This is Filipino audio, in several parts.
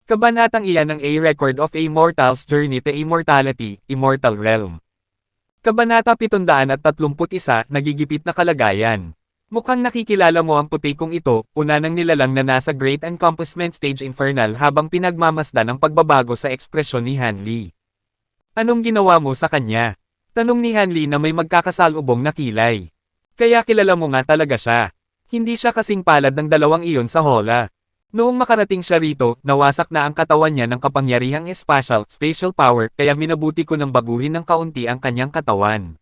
Kabanatang iyan ang A Record of a Mortal's Journey to Immortality, Immortal Realm. Kabanata 731, Nagigipit na Kalagayan. Mukhang nakikilala mo ang pupikong ito, una ng nilalang na nasa Great Encompassment Stage Infernal habang pinagmamasdan ang pagbabago sa ekspresyon ni Hanli. Anong ginawa mo sa kanya? Tanong ni Hanli na may magkakasalubong na kilay. Kaya kilala mo nga talaga siya. Hindi siya kasing palad ng dalawang iyon sa hola. Noong makarating siya rito, nawasak na ang katawan niya ng kapangyarihang spatial power kaya minabuti ko ng baguhin ng kaunti ang kanyang katawan.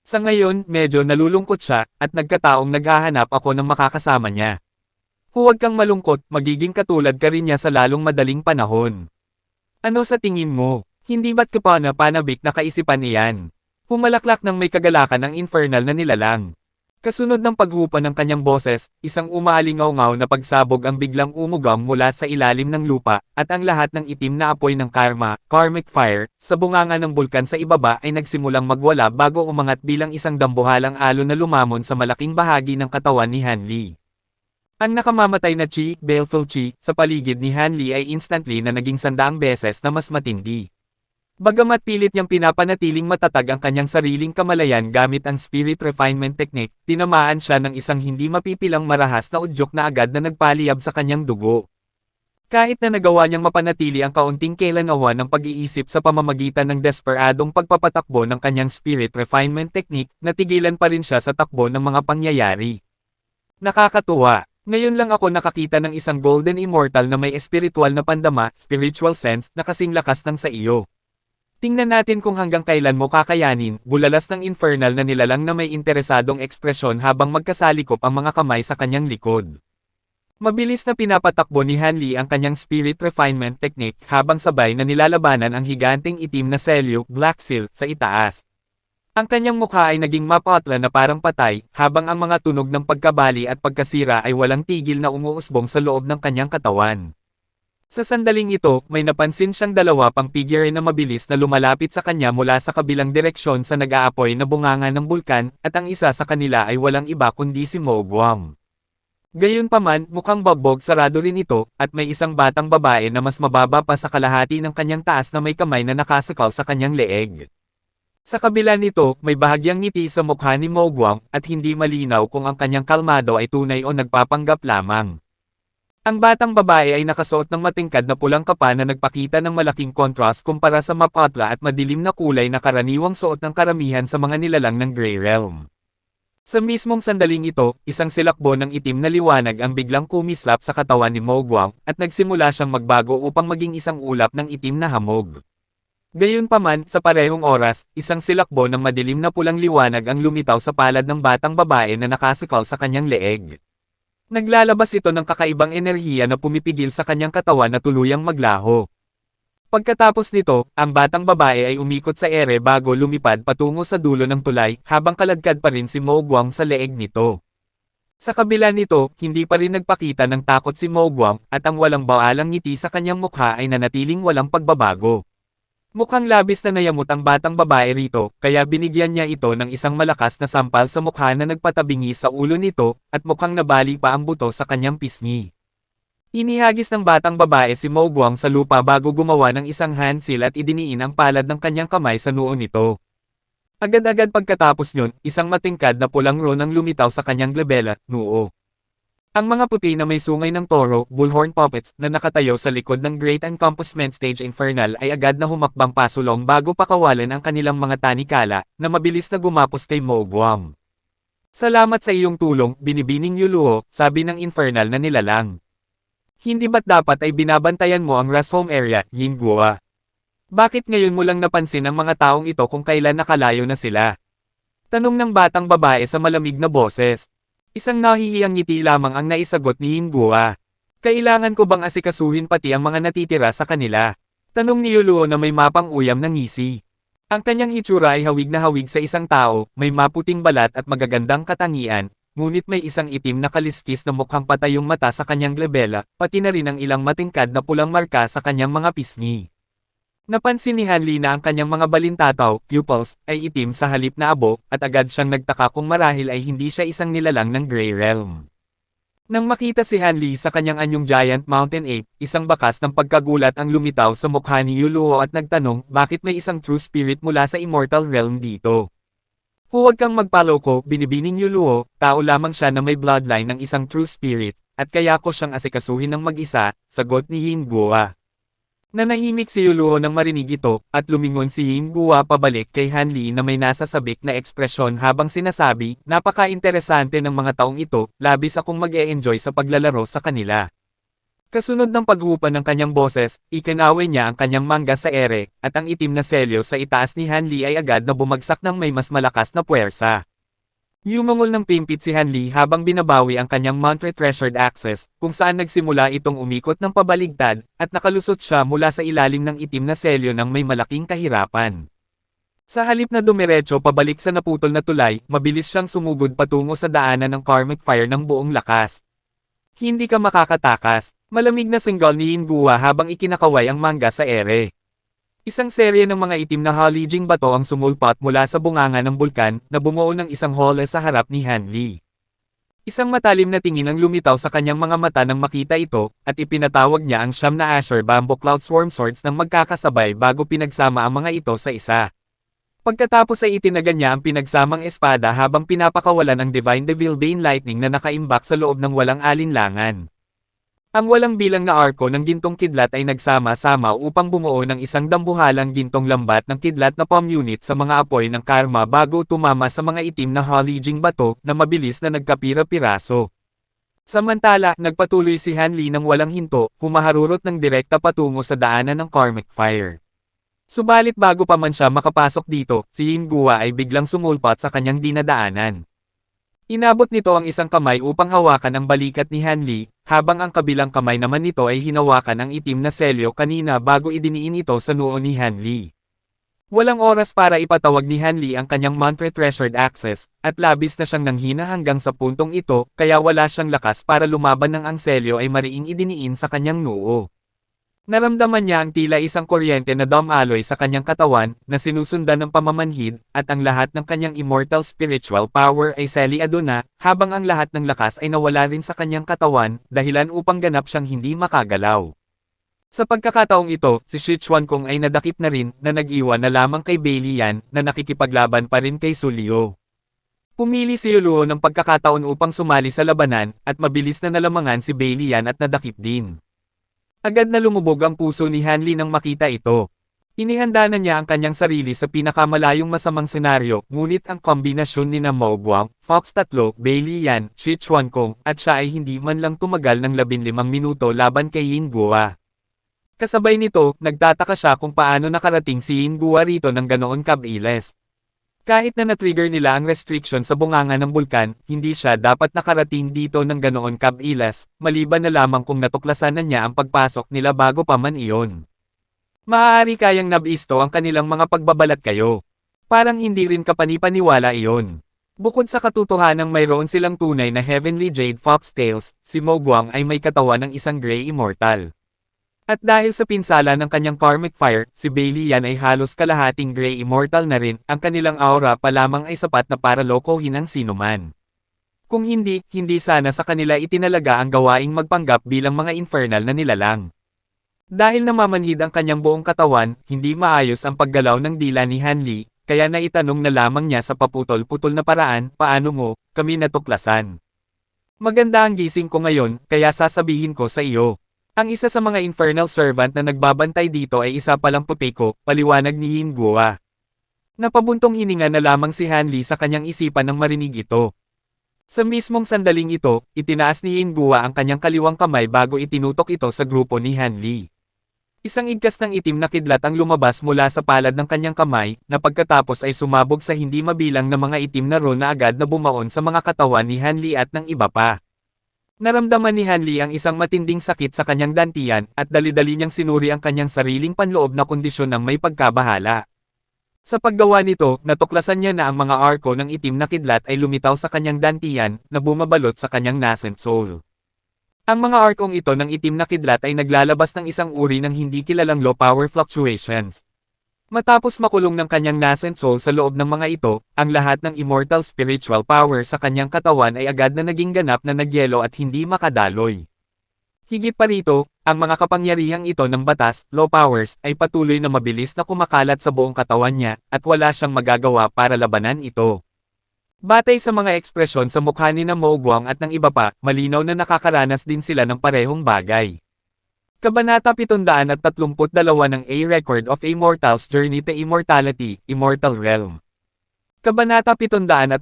Sa ngayon, medyo nalulungkot siya, at nagkataong naghahanap ako ng makakasama niya. Huwag kang malungkot, magiging katulad ka rin niya sa lalong madaling panahon. Ano sa tingin mo? Hindi ba't panabik na kaisipan iyan? Humalaklak ng may kagalakan ang infernal na nilalang. Kasunod ng paghupa ng kanyang boses, isang umaalingaw-ngaw na pagsabog ang biglang umugam mula sa ilalim ng lupa, at ang lahat ng itim na apoy ng karmic fire, sa bunganga ng bulkan sa ibaba ay nagsimulang magwala bago umangat bilang isang dambuhalang alon na lumamon sa malaking bahagi ng katawan ni Hanli. Ang nakamamatay na baleful chi, sa paligid ni Hanli ay instantly na naging 100 beses na mas matindi. Bagamat pilit niyang pinapanatiling matatag ang kanyang sariling kamalayan gamit ang spirit refinement technique, tinamaan siya ng isang hindi mapipilang marahas na udyok na agad na nagpaliyab sa kanyang dugo. Kahit na nagawa niyang mapanatili ang kaunting kailanawan ng pag-iisip sa pamamagitan ng desperadong pagpapatakbo ng kanyang spirit refinement technique, natigilan pa rin siya sa takbo ng mga pangyayari. Nakakatuwa. Ngayon lang ako nakakita ng isang golden immortal na may espiritual na pandama, spiritual sense, na kasing lakas ng sa iyo. Tingnan natin kung hanggang kailan mo kakayanin, bulalas ng infernal na nilalang na may interesadong ekspresyon habang magkasalikop ang mga kamay sa kanyang likod. Mabilis na pinapatakbo ni Hanli ang kanyang spirit refinement technique habang sabay na nilalabanan ang higanting itim na selyo, Black Seal, sa itaas. Ang kanyang mukha ay naging mapatla na parang patay, habang ang mga tunog ng pagkabali at pagkasira ay walang tigil na umuusbong sa loob ng kanyang katawan. Sa sandaling ito, may napansin siyang dalawa pang figure na mabilis na lumalapit sa kanya mula sa kabilang direksyon sa nag-aapoy na bunganga ng bulkan, at ang isa sa kanila ay walang iba kundi si Mo Guang. Gayunpaman, mukhang bagbog sarado rin ito, at may isang batang babae na mas mababa pa sa kalahati ng kanyang taas na may kamay na nakasakal sa kanyang leeg. Sa kabila nito, may bahagyang ngiti sa mukha ni Mo Guang, at hindi malinaw kung ang kanyang kalmado ay tunay o nagpapanggap lamang. Ang batang babae ay nakasuot ng matingkad na pulang kapa na nagpakita ng malaking kontrast kumpara sa mapatla at madilim na kulay na karaniwang suot ng karamihan sa mga nilalang ng Grey Realm. Sa mismong sandaling ito, isang silakbo ng itim na liwanag ang biglang kumislap sa katawan ni Mo Guang, at nagsimula siyang magbago upang maging isang ulap ng itim na hamog. Gayunpaman, sa parehong oras, isang silakbo ng madilim na pulang liwanag ang lumitaw sa palad ng batang babae na nakasakal sa kanyang leeg. Naglalabas ito ng kakaibang enerhiya na pumipigil sa kanyang katawan na tuluyang maglaho. Pagkatapos nito, ang batang babae ay umikot sa ere bago lumipad patungo sa dulo ng tulay, habang kaladkad pa rin si Mo Guang sa leeg nito. Sa kabila nito, hindi pa rin nagpakita ng takot si Mo Guang, at ang walang baalang ngiti sa kanyang mukha ay nanatiling walang pagbabago. Mukhang labis na nayamot ang batang babae rito, kaya binigyan niya ito ng isang malakas na sampal sa mukha na nagpatabingi sa ulo nito, at mukhang nabali pa ang buto sa kanyang pisngi. Inihagis ng batang babae si Mo Guang sa lupa bago gumawa ng isang handsil at idiniin ang palad ng kanyang kamay sa noo nito. Agad-agad pagkatapos nyon, isang matingkad na pulang ron ang lumitaw sa kanyang glabela, noo. Ang mga puti na may sungay ng toro, bullhorn puppets, na nakatayo sa likod ng Great Encompassment Stage Infernal ay agad na humakbang pasulong bago pakawalan ang kanilang mga tanikala, na mabilis na gumapos kay Mo Guang. Salamat sa iyong tulong, binibining Yuluo, sabi ng infernal na nilalang. Hindi ba't dapat ay binabantayan mo ang rest home area, Yin Guo? Bakit ngayon mo lang napansin ang mga taong ito kung kailan nakalayo na sila? Tanong ng batang babae sa malamig na boses. Isang nahihiyang ngiti lamang ang naisagot ni Yin Guo. Kailangan ko bang asikasuhin pati ang mga natitira sa kanila? Tanong ni Yuluo na may mapang uyam ng ngisi. Ang kanyang hitsura ay hawig na hawig sa isang tao, may maputing balat at magagandang katangian, ngunit may isang itim na kaliskis na mukhang patay yung mata sa kanyang glabela, pati na rin ang ilang matingkad na pulang marka sa kanyang mga pisngi. Napansin ni Hanli na ang kanyang mga balintataw, pupils, ay itim sa halip na abo, at agad siyang nagtaka kung marahil ay hindi siya isang nilalang ng Grey Realm. Nang makita si Hanli sa kanyang anyong giant mountain ape, isang bakas ng pagkagulat ang lumitaw sa mukha ni Yuluo at nagtanong bakit may isang true spirit mula sa immortal realm dito. Huwag kang magpaloko, binibining Yuluo, tao lamang siya na may bloodline ng isang true spirit, at kaya ko siyang asikasuhin ng mag-isa, sagot ni Hingguo. Nanahimik si Yuluo nang marinig ito, at lumingon si Hingguo pabalik kay Hanli na may nasasabik na ekspresyon habang sinasabi, napaka-interesante ng mga taong ito, labis akong mag-e-enjoy sa paglalaro sa kanila. Kasunod ng paghupa ng kanyang boses, ikinaway niya ang kanyang mangga sa ere, at ang itim na selyo sa itaas ni Hanli ay agad na bumagsak ng may mas malakas na puwersa. Yumungol ng pimpit si Hanli habang binabawi ang kanyang Montre Treasured Access, kung saan nagsimula itong umikot ng pabaligtad, at nakalusot siya mula sa ilalim ng itim na selyo ng may malaking kahirapan. Sa halip na dumiretso pabalik sa naputol na tulay, mabilis siyang sumugod patungo sa daanan ng karmic fire ng buong lakas. Hindi ka makakatakas, malamig na singgal ni Hingguo habang ikinakaway ang mangga sa ere. Isang serye ng mga itim na halijing bato ang sumulpot mula sa bunganga ng bulkan na bumuo ng isang hole sa harap ni Hanli. Isang matalim na tingin ang lumitaw sa kanyang mga mata nang makita ito, at ipinatawag niya ang siyam na Asher Bamboo Cloud Swarm Swords ng magkakasabay bago pinagsama ang mga ito sa isa. Pagkatapos ay itinagan niya ang pinagsamang espada habang pinapakawalan ang Divine Devil Bane Lightning na nakaimbak sa loob ng walang alinlangan. Ang walang bilang na arko ng gintong kidlat ay nagsama-sama upang bumuo ng isang dambuhalang gintong lambat ng kidlat na palm unit sa mga apoy ng karma bago tumama sa mga itim na halijing bato na mabilis na nagkapira-piraso. Samantala, nagpatuloy si Hanli ng walang hinto, humaharurot ng direkta patungo sa daanan ng karmic fire. Subalit bago pa man siya makapasok dito, si Hingguo ay biglang sumulpot sa kanyang dinadaanan. Inabot nito ang isang kamay upang hawakan ang balikat ni Hanli, habang ang kabilang kamay naman nito ay hinawakan ang itim na selyo kanina bago idiniin ito sa noo ni Hanli. Walang oras para ipatawag ni Hanli ang kanyang Montre Treasured Access, at labis na siyang nanghina hanggang sa puntong ito, kaya wala siyang lakas para lumaban nang ang selyo ay mariing idiniin sa kanyang noo. Naramdaman niya ang tila isang kuryente na dumaloy sa kanyang katawan, na sinusundan ng pamamanhid, at ang lahat ng kanyang immortal spiritual power ay seliado na, habang ang lahat ng lakas ay nawala rin sa kanyang katawan, dahilan upang ganap siyang hindi makagalaw. Sa pagkakataong ito, si Shi Chuankong ay nadakip na rin, na nag-iwan na lamang kay Bailey Yan, na nakikipaglaban pa rin kay Su Liu. Pumili si Yuluo ng pagkakataon upang sumali sa labanan, at mabilis na nalamangan si Bailey Yan at nadakip din. Agad na lumubog ang puso ni Hanli nang makita ito. Inihanda na niya ang kanyang sarili sa pinakamalayong masamang senaryo, ngunit ang kombinasyon ni Mo Guang, Fox 3, Bailey Yan, Shi Chuankong, at siya ay hindi man lang tumagal ng 15 minuto laban kay Hingguo. Kasabay nito, nagtataka siya kung paano nakarating si Hingguo rito ng ganoon kabilis. Kahit na na-trigger nila ang restriction sa bunganga ng bulkan, hindi siya dapat nakarating dito ng ganoon kabilis, maliban na lamang kung natuklasan na niya ang pagpasok nila bago pa man iyon. Maaari kayang nabisto ang kanilang mga pagbabalat kayo. Parang hindi rin kapanipaniwala iyon. Bukod sa katotohanang mayroon silang tunay na Heavenly Jade Foxtails, si Mo Guang ay may katawan ng isang Grey Immortal. At dahil sa pinsala ng kanyang karmic fire, si Bailey Yan ay halos kalahating Grey Immortal na rin, ang kanilang aura pa lamang ay sapat na para lokohin ang sinuman. Kung hindi, hindi sana sa kanila itinalaga ang gawaing magpanggap bilang mga infernal na nilalang. Dahil namamanhid ang kanyang buong katawan, hindi maayos ang paggalaw ng dila ni Hanli, kaya naitanong na lamang niya sa paputol-putol na paraan, paano mo, kami natuklasan. Maganda ang gising ko ngayon, kaya sasabihin ko sa iyo. Ang isa sa mga infernal servant na nagbabantay dito ay isa palang pupeko, paliwanag ni Hingguo. Napabuntong hininga na lamang si Hanli sa kanyang isipan nang marinig ito. Sa mismong sandaling ito, itinaas ni Hingguo ang kanyang kaliwang kamay bago itinutok ito sa grupo ni Hanli. Isang igkas ng itim na kidlat ang lumabas mula sa palad ng kanyang kamay, na pagkatapos ay sumabog sa hindi mabilang na mga itim na ron na agad na bumaon sa mga katawan ni Hanli at ng iba pa. Naramdaman ni Hanli ang isang matinding sakit sa kanyang dantian, at dali-dali niyang sinuri ang kanyang sariling panloob na kondisyon ng may pagkabahala. Sa paggawa nito, natuklasan niya na ang mga arko ng itim na kidlat ay lumitaw sa kanyang dantian, na bumabalot sa kanyang nascent soul. Ang mga arkong ito ng itim na kidlat ay naglalabas ng isang uri ng hindi kilalang low power fluctuations. Matapos makulong ng kanyang nascent soul sa loob ng mga ito, ang lahat ng immortal spiritual power sa kanyang katawan ay agad na naging ganap na nagyelo at hindi makadaloy. Higit pa rito, ang mga kapangyarihang ito ng batas, law powers, ay patuloy na mabilis na kumakalat sa buong katawan niya, at wala siyang magagawa para labanan ito. Batay sa mga ekspresyon sa mukha ni na Mo Guang at ng iba pa, malinaw na nakakaranas din sila ng parehong bagay. Kabanata 732 ng A Record of a Mortal's Journey to Immortality, Immortal Realm. Kabanata 732,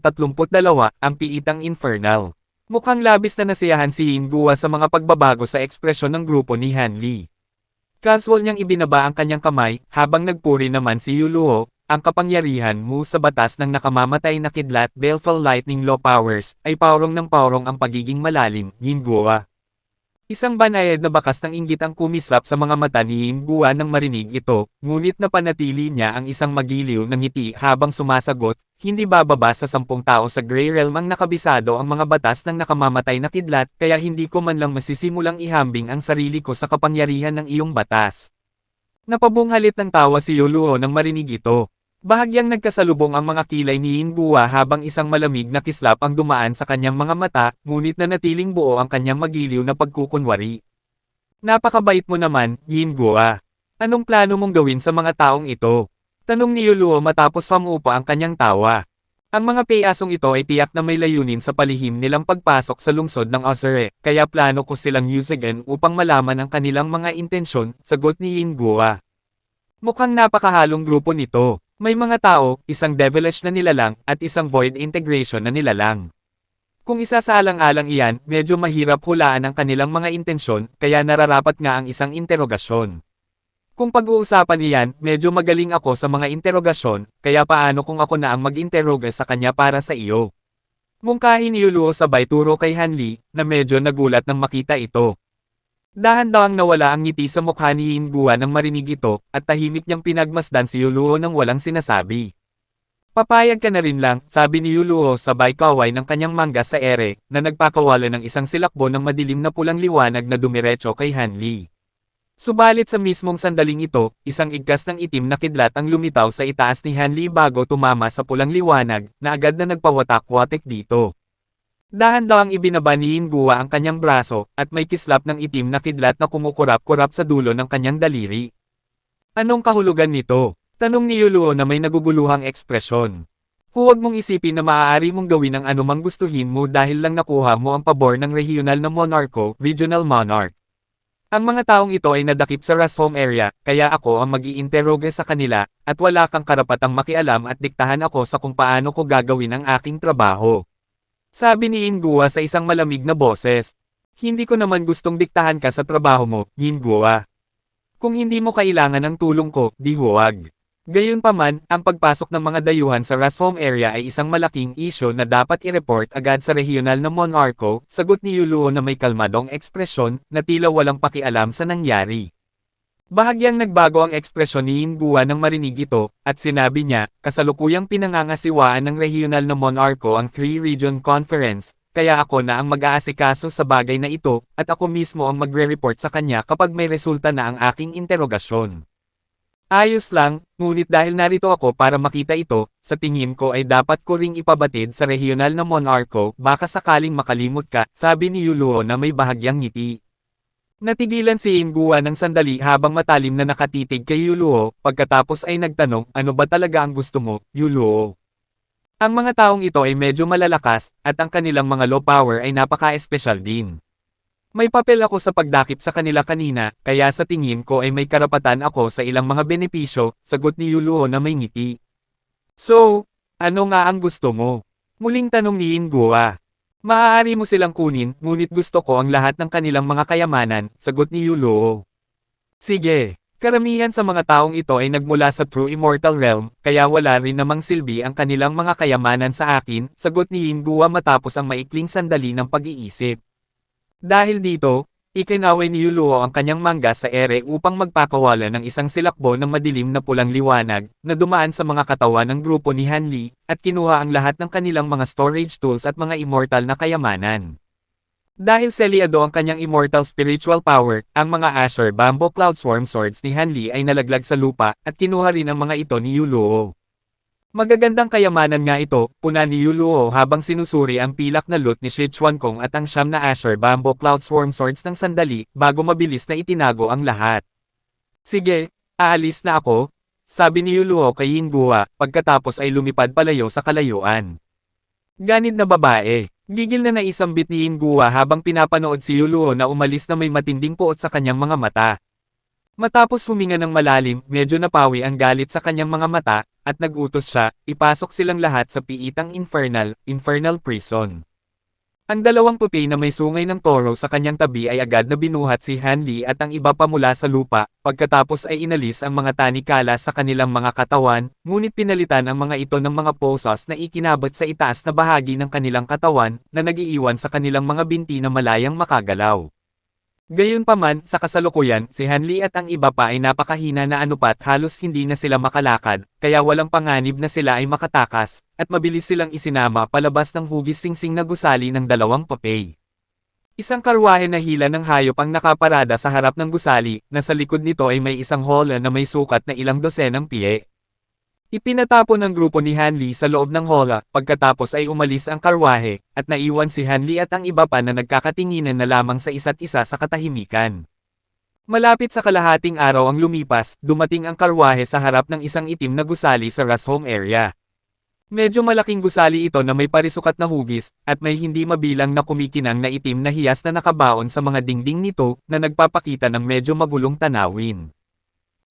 ang Piitang Infernal. Mukhang labis na nasiyahan si Yin Guo sa mga pagbabago sa ekspresyon ng grupo ni Han Li. Casual niyang ibinaba ang kanyang kamay, habang nagpuri naman si Yu Luo, ang kapangyarihan mo sa batas ng nakamamatay na kidlat Baleful Lightning Law Powers, ay paurong ng paurong ang pagiging malalim, Yin Guo. Isang banayad na bakas ng inggit ang kumislap sa mga mata ni Yin Guo nang marinig ito, ngunit napanatili niya ang isang magiliw na ngiti habang sumasagot, hindi bababa sa 10 tao sa Grey Realm ang nakabisado ang mga batas ng nakamamatay na kidlat, kaya hindi ko man lang masisimulang ihambing ang sarili ko sa kapangyarihan ng iyong batas. Napabunghalit ng tawa si Yu Luo nang marinig ito. Bahagyang nagkasalubong ang mga kilay ni Yin Guo habang isang malamig na kislap ang dumaan sa kanyang mga mata, ngunit nanatiling buo ang kanyang magiliw na pagkukunwari. Napakabait mo naman, Yin Guo. Anong plano mong gawin sa mga taong ito? Tanong ni Yu Luo matapos sumupa ang kanyang tawa. Ang mga payasong ito ay tiyak na may layunin sa palihim nilang pagpasok sa lungsod ng Ozere, kaya plano ko silang yusagan upang malaman ang kanilang mga intensyon, sagot ni Yin Guo. Mukhang napakahalong grupo nito. May mga tao, isang devilish na nilalang, at isang void integration na nilalang. Kung isa sa alang-alang iyan, medyo mahirap hulaan ang kanilang mga intensyon, kaya nararapat nga ang isang interogasyon. Kung pag-uusapan iyan, medyo magaling ako sa mga interogasyon, kaya paano kung ako na ang mag-interoga sa kanya para sa iyo? Mungkahi ni Yu Luo sabay turo kay Han Li, na medyo nagulat nang makita ito. Dahan-dahang nawala ang ngiti sa mukha ni Yin Guo nang marinig ito, at tahimik niyang pinagmasdan si Yu Luo nang walang sinasabi. Papayag ka na rin lang, sabi ni Yu Luo sabay kaway ng kanyang mangga sa ere, na nagpakawala ng isang silakbo ng madilim na pulang liwanag na dumiretso kay Han Li. Subalit sa mismong sandaling ito, isang igkas ng itim na kidlat ang lumitaw sa itaas ni Han Li bago tumama sa pulang liwanag, na agad na nagpawatak-watek dito. Dahan-dahang ibinaba ni Yin Guo ang kanyang braso, at may kislap ng itim na kidlat na kumukurap-kurap sa dulo ng kanyang daliri. Anong kahulugan nito? Tanong ni Yu Luo na may naguguluhang ekspresyon. Huwag mong isipin na maaari mong gawin ang anumang gustuhin mo dahil lang nakuha mo ang pabor ng regional na monarcho, regional monarch. Ang mga taong ito ay nadakip sa Rashome area, kaya ako ang mag-iinteroge sa kanila, at wala kang karapatang makialam at diktahan ako sa kung paano ko gagawin ang aking trabaho. Sabi ni Yin Guo sa isang malamig na boses. Hindi ko naman gustong diktahan ka sa trabaho mo, Yin Guo. Kung hindi mo kailangan ng tulong ko, di huwag. Gayunpaman, ang pagpasok ng mga dayuhan sa Rashome area ay isang malaking isyo na dapat i-report agad sa regional na monarcho, sagot ni Yu Luo na may kalmadong ekspresyon, na tila walang pakialam sa nangyari. Bahagyang nagbago ang ekspresyon ni Yin Guo nang marinig ito, at sinabi niya, kasalukuyang pinangangasiwaan ng regional na monarcho ang 3-region conference, kaya ako na ang mag-aasikaso sa bagay na ito, at ako mismo ang magre-report sa kanya kapag may resulta na ang aking interogasyon. Ayos lang, ngunit dahil narito ako para makita ito, sa tingin ko ay dapat ko ring ipabatid sa regional na monarcho, baka sakaling makalimot ka, sabi ni Yu Luo na may bahagyang ngiti. Natigilan si Yin Guo ng sandali habang matalim na nakatitig kay Yu Luo, pagkatapos ay nagtanong, ano ba talaga ang gusto mo, Yu Luo? Ang mga taong ito ay medyo malalakas, at ang kanilang mga law power ay napaka-espesyal din. May papel ako sa pagdakip sa kanila kanina, kaya sa tingin ko ay may karapatan ako sa ilang mga benepisyo, sagot ni Yu Luo na may ngiti. So, ano nga ang gusto mo? Muling tanong ni Yin Guo. Maaari mo silang kunin, ngunit gusto ko ang lahat ng kanilang mga kayamanan, sagot ni Yu Luo. Sige, karamihan sa mga taong ito ay nagmula sa True Immortal Realm, kaya wala rin namang silbi ang kanilang mga kayamanan sa akin, sagot ni Yin Guo matapos ang maikling sandali ng pag-iisip. Dahil dito, ikinaway ni Yu Luo ang kanyang mangga sa ere upang magpakawala ng isang silakbo ng madilim na pulang liwanag, na dumaan sa mga katawan ng grupo ni Han Li, at kinuha ang lahat ng kanilang mga storage tools at mga immortal na kayamanan. Dahil selyado ang kanyang immortal spiritual power, ang mga Asher Bamboo Cloud Swarm Swords ni Hanli ay nalaglag sa lupa at kinuha rin ang mga ito ni Yuluo. Magagandang kayamanan nga ito, puna ni Yuluo habang sinusuri ang pilak na loot ni Sichuan-kong at ang siyam na Asher Bamboo Cloud Swarm Swords ng sandali, bago mabilis na itinago ang lahat. Sige, aalis na ako, sabi ni Yuluo kay Yinguwa, pagkatapos ay lumipad palayo sa kalayuan. Ganid na babae. Gigil na naisambit ni Yinguwa habang pinapanood si Yuluo na umalis na may matinding puot sa kanyang mga mata. Matapos huminga ng malalim, medyo napawi ang galit sa kanyang mga mata, at nag-utos siya, ipasok silang lahat sa piitang infernal prison. Ang dalawang pupi na may sungay ng toro sa kanyang tabi ay agad na binuhat si Hanli at ang iba pa mula sa lupa, pagkatapos ay inalis ang mga tanikala sa kanilang mga katawan, ngunit pinalitan ang mga ito ng mga posos na ikinabot sa itaas na bahagi ng kanilang katawan, na nag-iiwan sa kanilang mga binti na malayang makagalaw. Gayunpaman, sa kasalukuyan, si Hanli at ang iba pa ay napakahina na anupat halos hindi na sila makalakad, kaya walang panganib na sila ay makatakas, at mabilis silang isinama palabas ng hugis singsing na gusali ng dalawang papay. Isang karwahe na hila ng hayop ang nakaparada sa harap ng gusali, na sa likod nito ay may isang hola na may sukat na ilang dosenang pie. Ipinatapon ng grupo ni Hanli sa loob ng hola, pagkatapos ay umalis ang karwahe, at naiwan si Hanli at ang iba pa na nagkakatinginan na lamang sa isa't isa sa katahimikan. Malapit sa kalahating araw ang lumipas, dumating ang karwahe sa harap ng isang itim na gusali sa Ras home area. Medyo malaking gusali ito na may parisukat na hugis, at may hindi mabilang na kumikinang na itim na hiyas na nakabaon sa mga dingding nito, na nagpapakita ng medyo magulong tanawin.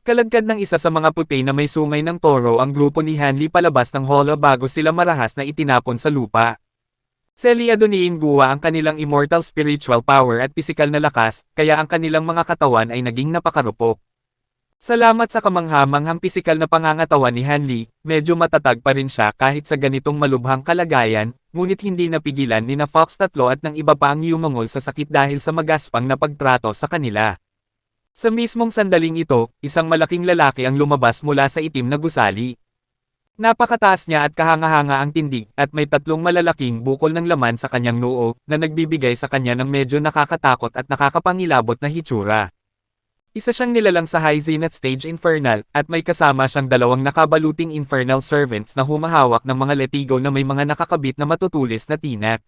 Kalagkad ng isa sa mga pupi na may sungay ng toro ang grupo ni Hanli palabas ng hola bago sila marahas na itinapon sa lupa. Selyado ni Yinguwa ang kanilang immortal spiritual power at pisikal na lakas, kaya ang kanilang mga katawan ay naging napakarupok. Salamat sa kamanghamanghang pisikal na pangangatawan ni Hanli, medyo matatag pa rin siya kahit sa ganitong malubhang kalagayan, ngunit hindi napigilan ni na Fox tatlo at ng iba pa ang yumangol sa sakit dahil sa magaspang na pagtrato sa kanila. Sa mismong sandaling ito, isang malaking lalaki ang lumabas mula sa itim na gusali. Napakataas niya at kahanga-hanga ang tindig, at may tatlong malalaking bukol ng laman sa kanyang noo, na nagbibigay sa kanya ng medyo nakakatakot at nakakapangilabot na hitsura. Isa siyang nilalang sa High Zenith Stage Infernal, at may kasama siyang dalawang nakabaluting Infernal Servants na humahawak ng mga letigo na may mga nakakabit na matutulis na tinak.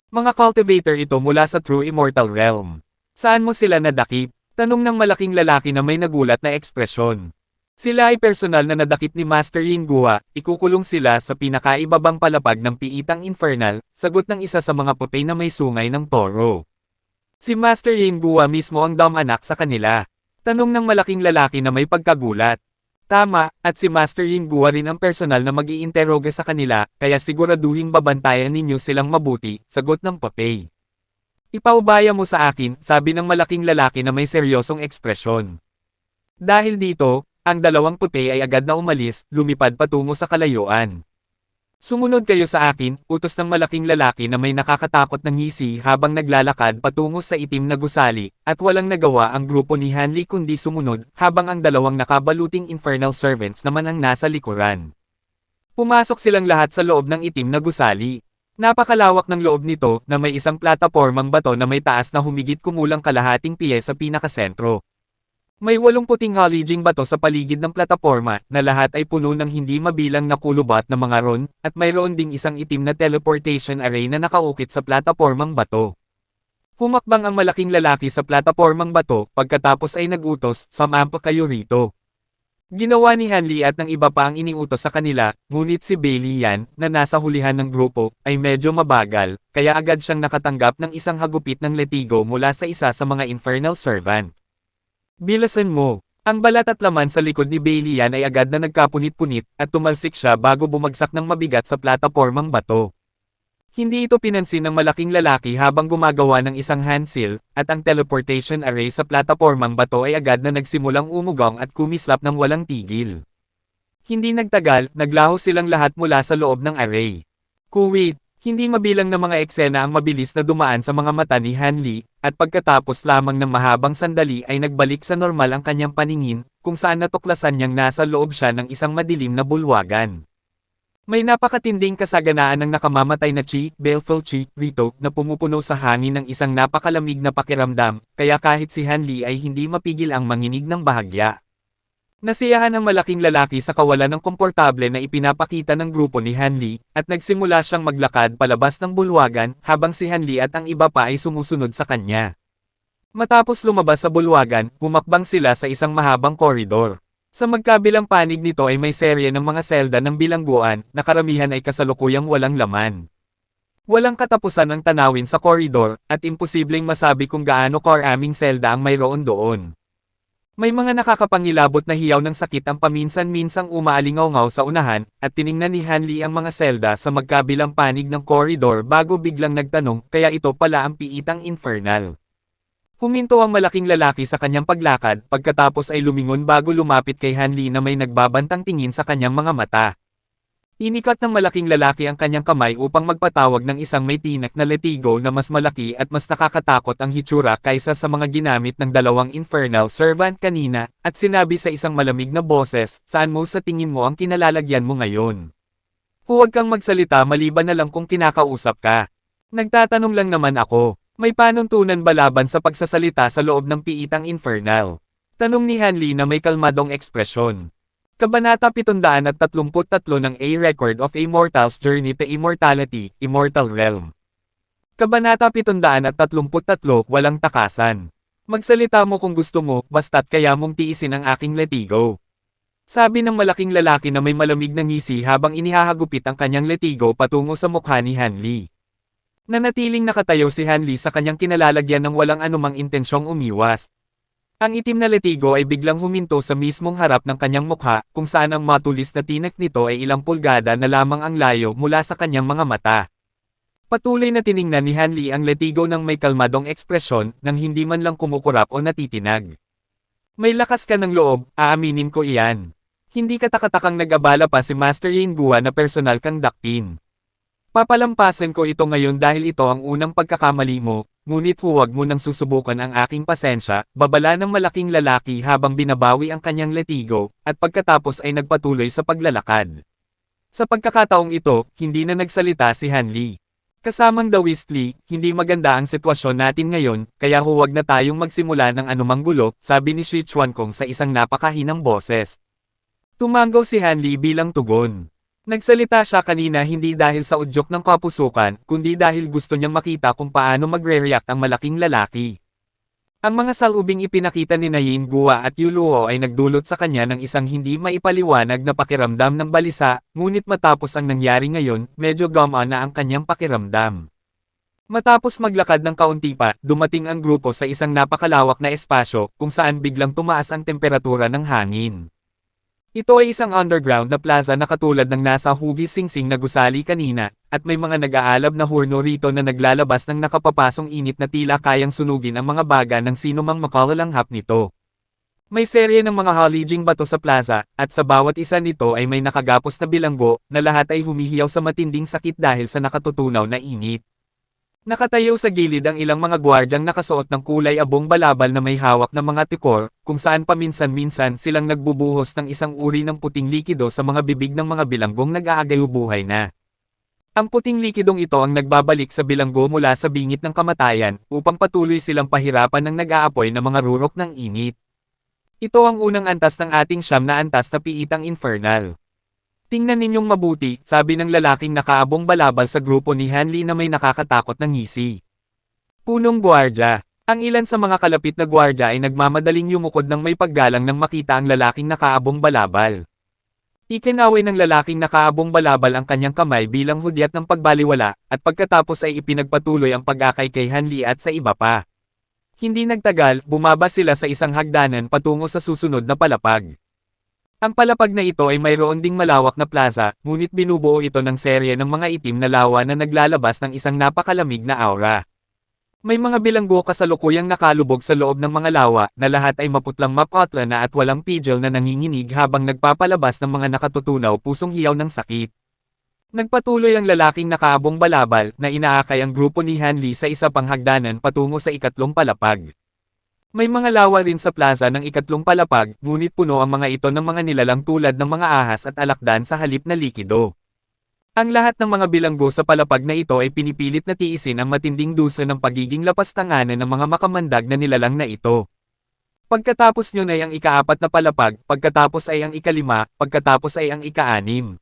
Mga cultivator ito mula sa True Immortal Realm. Saan mo sila nadakip? Tanong ng malaking lalaki na may nagulat na ekspresyon. Sila ay personal na nadakip ni Master Yinguwa, ikukulong sila sa pinakaibabang palapag ng piitang infernal, sagot ng isa sa mga pupi na may sungay ng toro. Si Master Yinguwa mismo ang dam-anak sa kanila. Tanong ng malaking lalaki na may pagkagulat. Tama, at si Master Yinguwa rin ang personal na mag-iinteroga sa kanila, kaya siguraduhing babantayan ninyo silang mabuti, sagot ng pupi. Ipaubaya mo sa akin, sabi ng malaking lalaki na may seryosong ekspresyon. Dahil dito, ang dalawang pupi ay agad na umalis, lumipad patungo sa kalayuan. Sumunod kayo sa akin, utos ng malaking lalaki na may nakakatakot na ngisi habang naglalakad patungo sa itim na gusali, at walang nagawa ang grupo ni Hanli kundi sumunod, habang ang dalawang nakabaluting infernal servants naman ang nasa likuran. Pumasok silang lahat sa loob ng itim na gusali. Napakalawak ng loob nito na may isang platapormang bato na may taas na humigit kumulang kalahating piye sa pinakasentro. May 8 puting halijing bato sa paligid ng plataporma na lahat ay puno ng hindi mabilang na kulubat na mga ron, at mayroon ding isang itim na teleportation array na nakaukit sa platapormang bato. Humakbang ang malaking lalaki sa platapormang bato, pagkatapos ay nag-utos, "Sumampa kayo rito." Ginawa ni Hanli at ng iba pa ang iniutos sa kanila, ngunit si Bailey Yan, na nasa hulihan ng grupo, ay medyo mabagal, kaya agad siyang nakatanggap ng isang hagupit ng letigo mula sa isa sa mga infernal servant. Bilasan mo! Ang balat at laman sa likod ni Bailey Yan ay agad na nagkapunit-punit, at tumalsik siya bago bumagsak ng mabigat sa platapormang bato. Hindi ito pinansin ng malaking lalaki habang gumagawa ng isang hand seal, at ang teleportation array sa platapormang bato ay agad na nagsimulang umugong at kumislap ng walang tigil. Hindi nagtagal, naglaho silang lahat mula sa loob ng array. Kuwait, hindi mabilang na mga eksena ang mabilis na dumaan sa mga mata ni Hanli, at pagkatapos lamang ng mahabang sandali ay nagbalik sa normal ang kanyang paningin, kung saan natuklasan niyang nasa loob siya ng isang madilim na bulwagan. May napakatinding kasaganaan ng nakamamatay na Chi, Baleful Chi, Rito, na pumupuno sa hangin ng isang napakalamig na pakiramdam, kaya kahit si Hanli ay hindi mapigil ang manginig ng bahagya. Nasiyahan ang malaking lalaki sa kawalan ng komportable na ipinapakita ng grupo ni Hanli, at nagsimula siyang maglakad palabas ng bulwagan, habang si Hanli at ang iba pa ay sumusunod sa kanya. Matapos lumabas sa bulwagan, humakbang sila sa isang mahabang koridor. Sa magkabilang panig nito ay may serye ng mga selda ng bilangguan, na karamihan ay kasalukuyang walang laman. Walang katapusan ang tanawin sa koridor, at imposibleng masabi kung gaano karaming selda ang mayroon doon. May mga nakakapangilabot na hiyaw ng sakit ang paminsan-minsang umaalingaw-ngaw sa unahan, at tiningnan ni Hanli ang mga selda sa magkabilang panig ng koridor bago biglang nagtanong, kaya ito pala ang piitang infernal. Huminto ang malaking lalaki sa kanyang paglakad, pagkatapos ay lumingon bago lumapit kay Hanli na may nagbabantang tingin sa kanyang mga mata. Inikat ng malaking lalaki ang kanyang kamay upang magpatawag ng isang may tinak na letigo na mas malaki at mas nakakatakot ang hitsura kaysa sa mga ginamit ng dalawang infernal servant kanina, at sinabi sa isang malamig na boses, saan mo sa tingin mo ang kinalalagyan mo ngayon? Huwag kang magsalita maliban na lang kung kinakausap ka. Nagtatanong lang naman ako. May panuntunan ba laban sa pagsasalita sa loob ng piitang infernal? Tanong ni Hanli na may kalmadong ekspresyon. Kabanata 733 ng A Record of a Mortal's Journey to Immortality, Immortal Realm. Kabanata 733, Walang Takasan. Magsalita mo kung gusto mo, basta't kaya mong tiisin ang aking letigo. Sabi ng malaking lalaki na may malamig na ngisi habang inihahagupit ang kanyang letigo patungo sa mukha ni Hanli. Nanatiling nakatayo si Hanli sa kanyang kinalalagyan ng walang anumang intensyong umiwas. Ang itim na letigo ay biglang huminto sa mismong harap ng kanyang mukha, kung saan ang matulis na tinak nito ay ilang pulgada na lamang ang layo mula sa kanyang mga mata. Patuloy na tiningnan ni Hanli ang letigo ng may kalmadong ekspresyon, nang hindi man lang kumukurap o natitinag. May lakas ka ng loob, aaminin ko iyan. Hindi katakatakang nag-abala pa si Master Yin Gua na personal kang dakpin. Papalampasin ko ito ngayon dahil ito ang unang pagkakamali mo, ngunit huwag mo nang susubukan ang aking pasensya, babala ng malaking lalaki habang binabawi ang kanyang letigo, at pagkatapos ay nagpatuloy sa paglalakad. Sa pagkakataong ito, hindi na nagsalita si Hanli. Kasamang The Wistly, hindi maganda ang sitwasyon natin ngayon, kaya huwag na tayong magsimula ng anumang gulo, sabi ni Shi Chuankong sa isang napakahinang boses. Tumanggaw si Hanli bilang tugon. Nagsalita siya kanina hindi dahil sa udyok ng kapusukan, kundi dahil gusto niyang makita kung paano magre-react ang malaking lalaki. Ang mga salubing ipinakita ni Yin Gua at Yuluo ay nagdulot sa kanya ng isang hindi maipaliwanag na pakiramdam ng balisa, ngunit matapos ang nangyari ngayon, medyo gumaan na ang kanyang pakiramdam. Matapos maglakad ng kaunti pa, dumating ang grupo sa isang napakalawak na espasyo, kung saan biglang tumaas ang temperatura ng hangin. Ito ay isang underground na plaza na katulad ng nasa hugis singsing na gusali kanina, at may mga nag-aalab na hurno rito na naglalabas ng nakapapasong init na tila kayang sunugin ang mga baga ng sinumang makalalanghap nito. May serye ng mga halijing bato sa plaza, at sa bawat isa nito ay may nakagapos na bilanggo, na lahat ay humihiyaw sa matinding sakit dahil sa nakatutunaw na init. Nakatayo sa gilid ang ilang mga gwardyang nakasuot ng kulay abong balabal na may hawak na mga tikor, kung saan paminsan-minsan silang nagbubuhos ng isang uri ng puting likido sa mga bibig ng mga bilanggong nag-aagayo-buhay na. Ang puting likidong ito ang nagbabalik sa bilanggo mula sa bingit ng kamatayan, upang patuloy silang pahirapan ng nag-aapoy na mga rurok ng init. Ito ang unang antas ng ating siyam na antas na piitang infernal. Tingnan ninyong mabuti, sabi ng lalaking nakaabong balabal sa grupo ni Hanli na may nakakatakot na ngisi. Punong gwardya. Ang ilan sa mga kalapit na gwardya ay nagmamadaling yumukod ng may paggalang nang makita ang lalaking nakaabong balabal. Ikinaway ng lalaking nakaabong balabal ang kanyang kamay bilang hudyat ng pagbaliwala, at pagkatapos ay ipinagpatuloy ang pag-akay kay Hanli at sa iba pa. Hindi nagtagal, bumaba sila sa isang hagdanan patungo sa susunod na palapag. Ang palapag na ito ay mayroon ding malawak na plaza, ngunit binubuo ito ng serye ng mga itim na lawa na naglalabas ng isang napakalamig na aura. May mga bilanggo kasalukuyang nakalubog sa loob ng mga lawa, na lahat ay maputlang mapatla na at walang pigil na nanginginig habang nagpapalabas ng mga nakatutunaw pusong hiyaw ng sakit. Nagpatuloy ang lalaking nakaabong balabal, na inaakay ang grupo ni Hanli sa isa pang hagdanan patungo sa ikatlong palapag. May mga lawa rin sa plaza ng ikatlong palapag, ngunit puno ang mga ito ng mga nilalang tulad ng mga ahas at alakdan sa halip na likido. Ang lahat ng mga bilanggo sa palapag na ito ay pinipilit na tiisin ang matinding dusa ng pagiging lapastanganan ng mga makamandag na nilalang na ito. Pagkatapos nyon ay ang ikaapat na palapag, pagkatapos ay ang ikalima, pagkatapos ay ang ikaanim.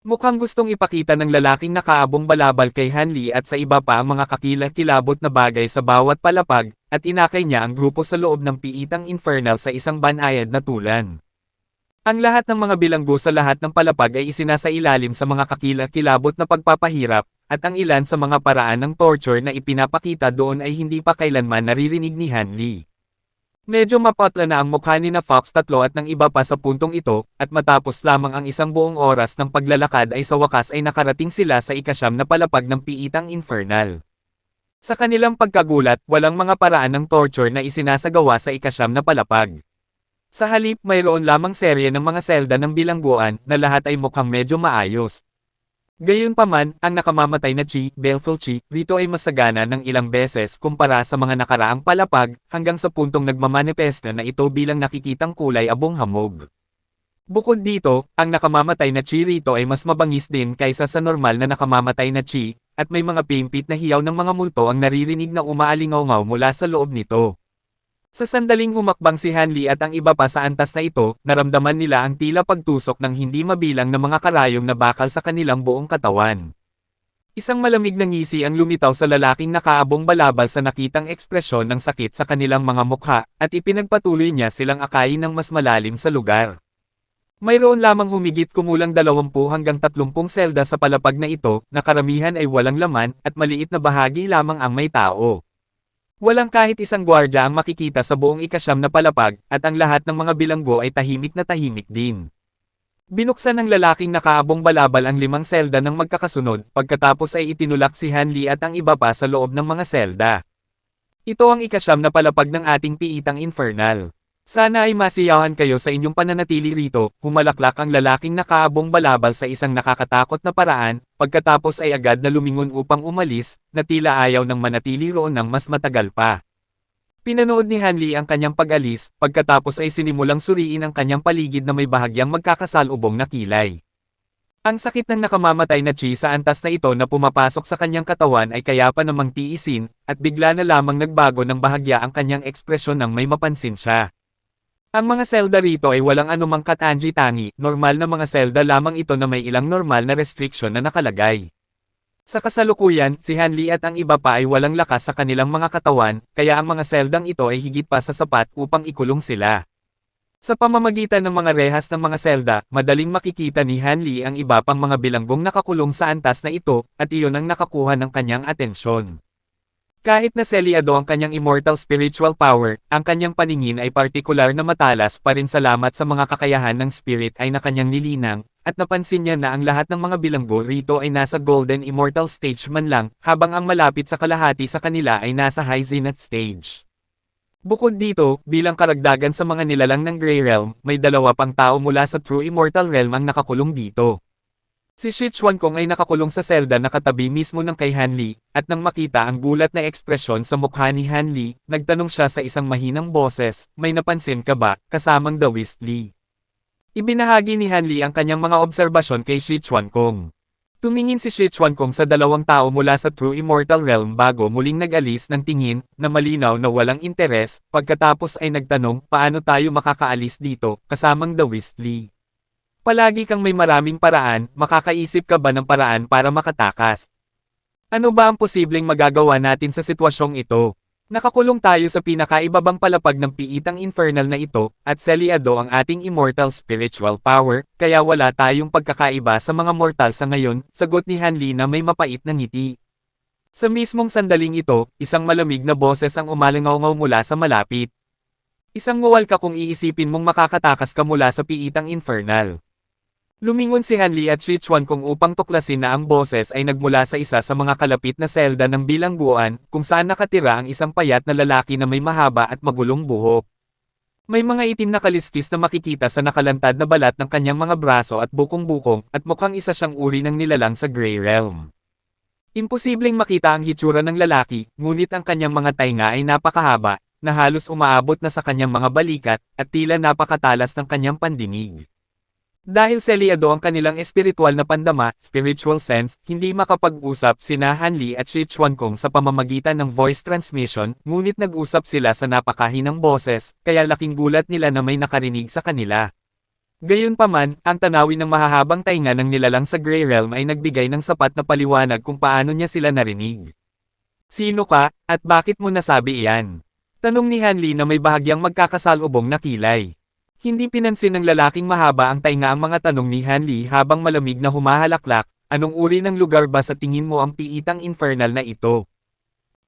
Mukhang gustong ipakita ng lalaking nakaabong balabal kay Hanli at sa iba pa ang mga kakilakilabot na bagay sa bawat palapag, at inakay niya ang grupo sa loob ng piitang infernal sa isang banayad na tulan. Ang lahat ng mga bilanggo sa lahat ng palapag ay isinasailalim sa mga kakilakilabot na pagpapahirap, at ang ilan sa mga paraan ng torture na ipinapakita doon ay hindi pa kailanman naririnig ni Hanli. Medyo mapatla na ang mukha ni na Fox 3 at ng iba pa sa puntong ito, at matapos lamang ang isang buong oras ng paglalakad ay sa wakas ay nakarating sila sa ikasyam na palapag ng piitang infernal. Sa kanilang pagkagulat, walang mga paraan ng torture na isinasagawa sa ikasyam na palapag. Sa halip mayroon lamang serye ng mga selda ng bilangguan na lahat ay mukhang medyo maayos. Gayunpaman, ang nakamamatay na Chi, Baleful Chi, rito ay masagana ng ilang beses kumpara sa mga nakaraang palapag, hanggang sa puntong nagmamanifesta na ito bilang nakikitang kulay abong hamog. Bukod dito, ang nakamamatay na Chi rito ay mas mabangis din kaysa sa normal na nakamamatay na Chi, at may mga pimpit na hiyaw ng mga multo ang naririnig na umaalingaw mula sa loob nito. Sa sandaling humakbang si Hanli at ang iba pa sa antas na ito, naramdaman nila ang tila pagtusok ng hindi mabilang na mga karayom na bakal sa kanilang buong katawan. Isang malamig na ngisi ang lumitaw sa lalaking nakaabong balabal sa nakitang ekspresyon ng sakit sa kanilang mga mukha, at ipinagpatuloy niya silang akayin ng mas malalim sa lugar. Mayroon lamang humigit kumulang 20 hanggang 30 selda sa palapag na ito, na karamihan ay walang laman, at maliit na bahagi lamang ang may tao. Walang kahit isang gwardya ang makikita sa buong ikasyam na palapag, at ang lahat ng mga bilanggo ay tahimik na tahimik din. Binuksan ng lalaking nakaabong balabal ang 5 selda ng magkakasunod, pagkatapos ay itinulak si Hanli at ang iba pa sa loob ng mga selda. Ito ang ikasyam na palapag ng ating piitang infernal. Sana ay masiyahan kayo sa inyong pananatili rito, humalaklak ang lalaking nakaabong balabal sa isang nakakatakot na paraan, pagkatapos ay agad na lumingon upang umalis, na tila ayaw ng manatili roon ng mas matagal pa. Pinanood ni Hanli ang kanyang pag-alis, pagkatapos ay sinimulang suriin ang kanyang paligid na may bahagyang magkakasalubong na kilay. Ang sakit ng nakamamatay na Chi sa antas na ito na pumapasok sa kanyang katawan ay kaya pa namang tiisin, at bigla na lamang nagbago ng bahagya ang kanyang ekspresyon nang may mapansin siya. Ang mga selda rito ay walang anumang katangi-tangi, normal na mga selda lamang ito na may ilang normal na restriction na nakalagay. Sa kasalukuyan, si Hanli at ang iba pa ay walang lakas sa kanilang mga katawan, kaya ang mga seldang ito ay higit pa sa sapat upang ikulong sila. Sa pamamagitan ng mga rehas ng mga selda, madaling makikita ni Hanli ang iba pang mga bilanggong nakakulong sa antas na ito, at iyon ang nakakuha ng kanyang atensyon. Kahit na selyado ang kanyang immortal spiritual power, ang kanyang paningin ay partikular na matalas pa rin salamat sa mga kakayahan ng spirit ay na kanyang nilinang, at napansin niya na ang lahat ng mga bilanggo rito ay nasa golden immortal stage man lang, habang ang malapit sa kalahati sa kanila ay nasa high zenith stage. Bukod dito, bilang karagdagan sa mga nilalang ng Grey Realm, may 2 pang tao mula sa True Immortal Realm ang nakakulong dito. Si Sichuan-kong ay nakakulong sa selda na katabi mismo ng kay Hanli, at nang makita ang gulat na ekspresyon sa mukha ni Hanli, nagtanong siya sa isang mahinang boses, "May napansin ka ba, kasamang The Wistly?" Ibinahagi ni Hanli ang kanyang mga obserbasyon kay Sichuan-kong. Tumingin si Sichuan-kong sa 2 tao mula sa True Immortal Realm bago muling nag-alis ng tingin, na malinaw na walang interes, pagkatapos ay nagtanong, "Paano tayo makakaalis dito, kasamang The Wistly? Palagi kang may maraming paraan, makakaisip ka ba ng paraan para makatakas? Ano ba ang posibleng magagawa natin sa sitwasyong ito? Nakakulong tayo sa pinakaibabang palapag ng piitang infernal na ito, at selyado ang ating immortal spiritual power, kaya wala tayong pagkakaiba sa mga mortal sa ngayon," sagot ni Hanli na may mapait na ngiti. Sa mismong sandaling ito, isang malamig na boses ang umalingaw mula sa malapit. "Isang nguwal ka kung iisipin mong makakatakas ka mula sa piitang infernal." Lumingon si Hanli at Sichuan-kong upang tuklasin na ang boses ay nagmula sa isa sa mga kalapit na selda ng bilangguan, kung saan nakatira ang isang payat na lalaki na may mahaba at magulong buhok. May mga itim na kaliskis na makikita sa nakalantad na balat ng kanyang mga braso at bukong-bukong, at mukhang isa siyang uri ng nilalang sa Grey Realm. Imposibleng makita ang hitsura ng lalaki, ngunit ang kanyang mga tainga ay napakahaba, na halos umaabot na sa kanyang mga balikat, at tila napakatalas ng kanyang pandinig. Dahil selyado ang kanilang espiritual na pandama, spiritual sense, hindi makapag-usap sina Han Li at Shi Chuankong sa pamamagitan ng voice transmission, ngunit nag-usap sila sa napakahinang boses, kaya laking gulat nila na may nakarinig sa kanila. Gayunpaman, ang tanawin ng mahahabang tainga ng nilalang sa Grey Realm ay nagbigay ng sapat na paliwanag kung paano niya sila narinig. Sino ka, at bakit mo nasabi iyan? Tanong ni Han Li na may bahagyang magkakasalubong na kilay. Hindi pinansin ng lalaking mahaba ang tainga ang mga tanong ni Han Li habang malamig na humahalaklak, anong uri ng lugar ba sa tingin mo ang piitang infernal na ito?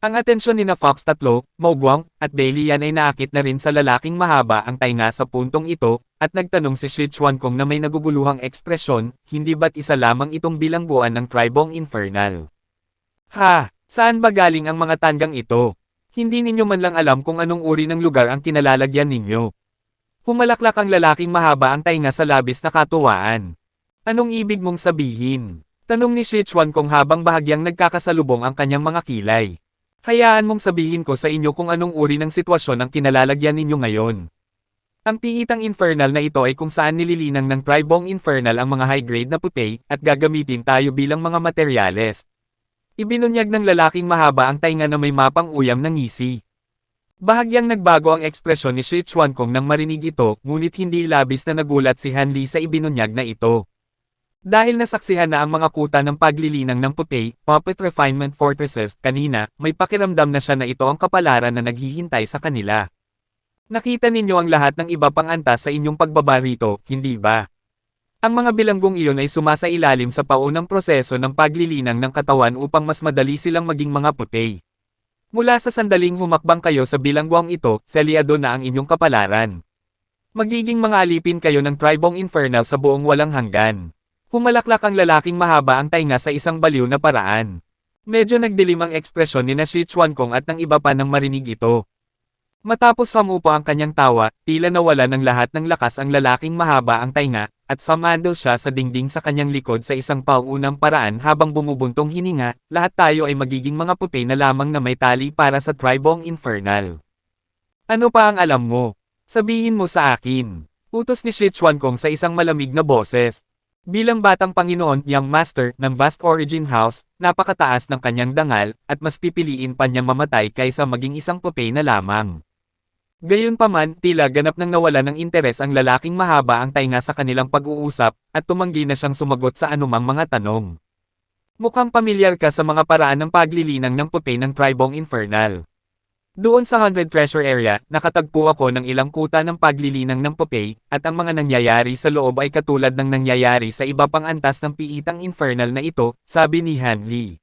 Ang atensyon ni na Fox 3, Mo Guang, at Bailey Yan ay naakit na rin sa lalaking mahaba ang tainga sa puntong ito, at nagtanong si Shi Chuankong na may naguguluhang ekspresyon, hindi ba't isa lamang itong bilangguan ng tribong infernal? Ha! Saan ba galing ang mga tandang ito? Hindi ninyo man lang alam kung anong uri ng lugar ang kinalalagyan ninyo. Humalaklak ang lalaking mahaba ang tainga sa labis na katuwaan. Anong ibig mong sabihin? Tanong ni Shi Chuankong habang bahagyang nagkakasalubong ang kanyang mga kilay. Hayaan mong sabihin ko sa inyo kung anong uri ng sitwasyon ang kinalalagyan ninyo ngayon. Ang piitang infernal na ito ay kung saan nililinang ng tribong infernal ang mga high-grade na puti, at gagamitin tayo bilang mga materyales. Ibinunyag ng lalaking mahaba ang tainga na may mapang uyam ng ngisi. Bahagyang nagbago ang ekspresyon ni Shi Chuankong nang marinig ito, ngunit hindi labis na nagulat si Han Li sa ibinunyag na ito. Dahil nasaksihan na ang mga kuta ng paglilinang ng puti, Puppet Refinement Fortresses, kanina, may pakiramdam na siya na ito ang kapalaran na naghihintay sa kanila. Nakita ninyo ang lahat ng iba pang antas sa inyong pagbaba rito, hindi ba? Ang mga bilanggong iyon ay sumasailalim sa paunang proseso ng paglilinang ng katawan upang mas madali silang maging mga puti. Mula sa sandaling humakbang kayo sa bilangguang ito, selyado na ang inyong kapalaran. Magiging mga alipin kayo ng tribong infernal sa buong walang hanggan. Humalaklak ang lalaking mahaba ang tainga sa isang baliw na paraan. Medyo nagdilim ang ekspresyon ni na Shi Chuankong at ng iba pa nang marinig ito. Matapos hamupa ang kanyang tawa, tila nawala ng lahat ng lakas ang lalaking mahaba ang tainga, at sumandal siya sa dingding sa kanyang likod sa isang paunang paraan habang bumubuntong hininga, lahat tayo ay magiging mga puti na lamang na may tali para sa tribong infernal. Ano pa ang alam mo? Sabihin mo sa akin. Utos ni Shi Chuankong sa isang malamig na boses. Bilang batang Panginoon, Young Master, ng Vast Origin House, napakataas ng kanyang dangal, at mas pipiliin pa niyang mamatay kaysa maging isang puti na lamang. Gayunpaman, tila ganap nang nawala ng interes ang lalaking mahaba ang tainga sa kanilang pag-uusap, at tumanggi na siyang sumagot sa anumang mga tanong. Mukhang pamilyar ka sa mga paraan ng paglilinang ng puti ng tribong infernal. Doon sa 100 Treasure Area, nakatagpo ako ng ilang kuta ng paglilinang ng puti, at ang mga nangyayari sa loob ay katulad ng nangyayari sa iba pang antas ng piitang infernal na ito, sabi ni Han Li.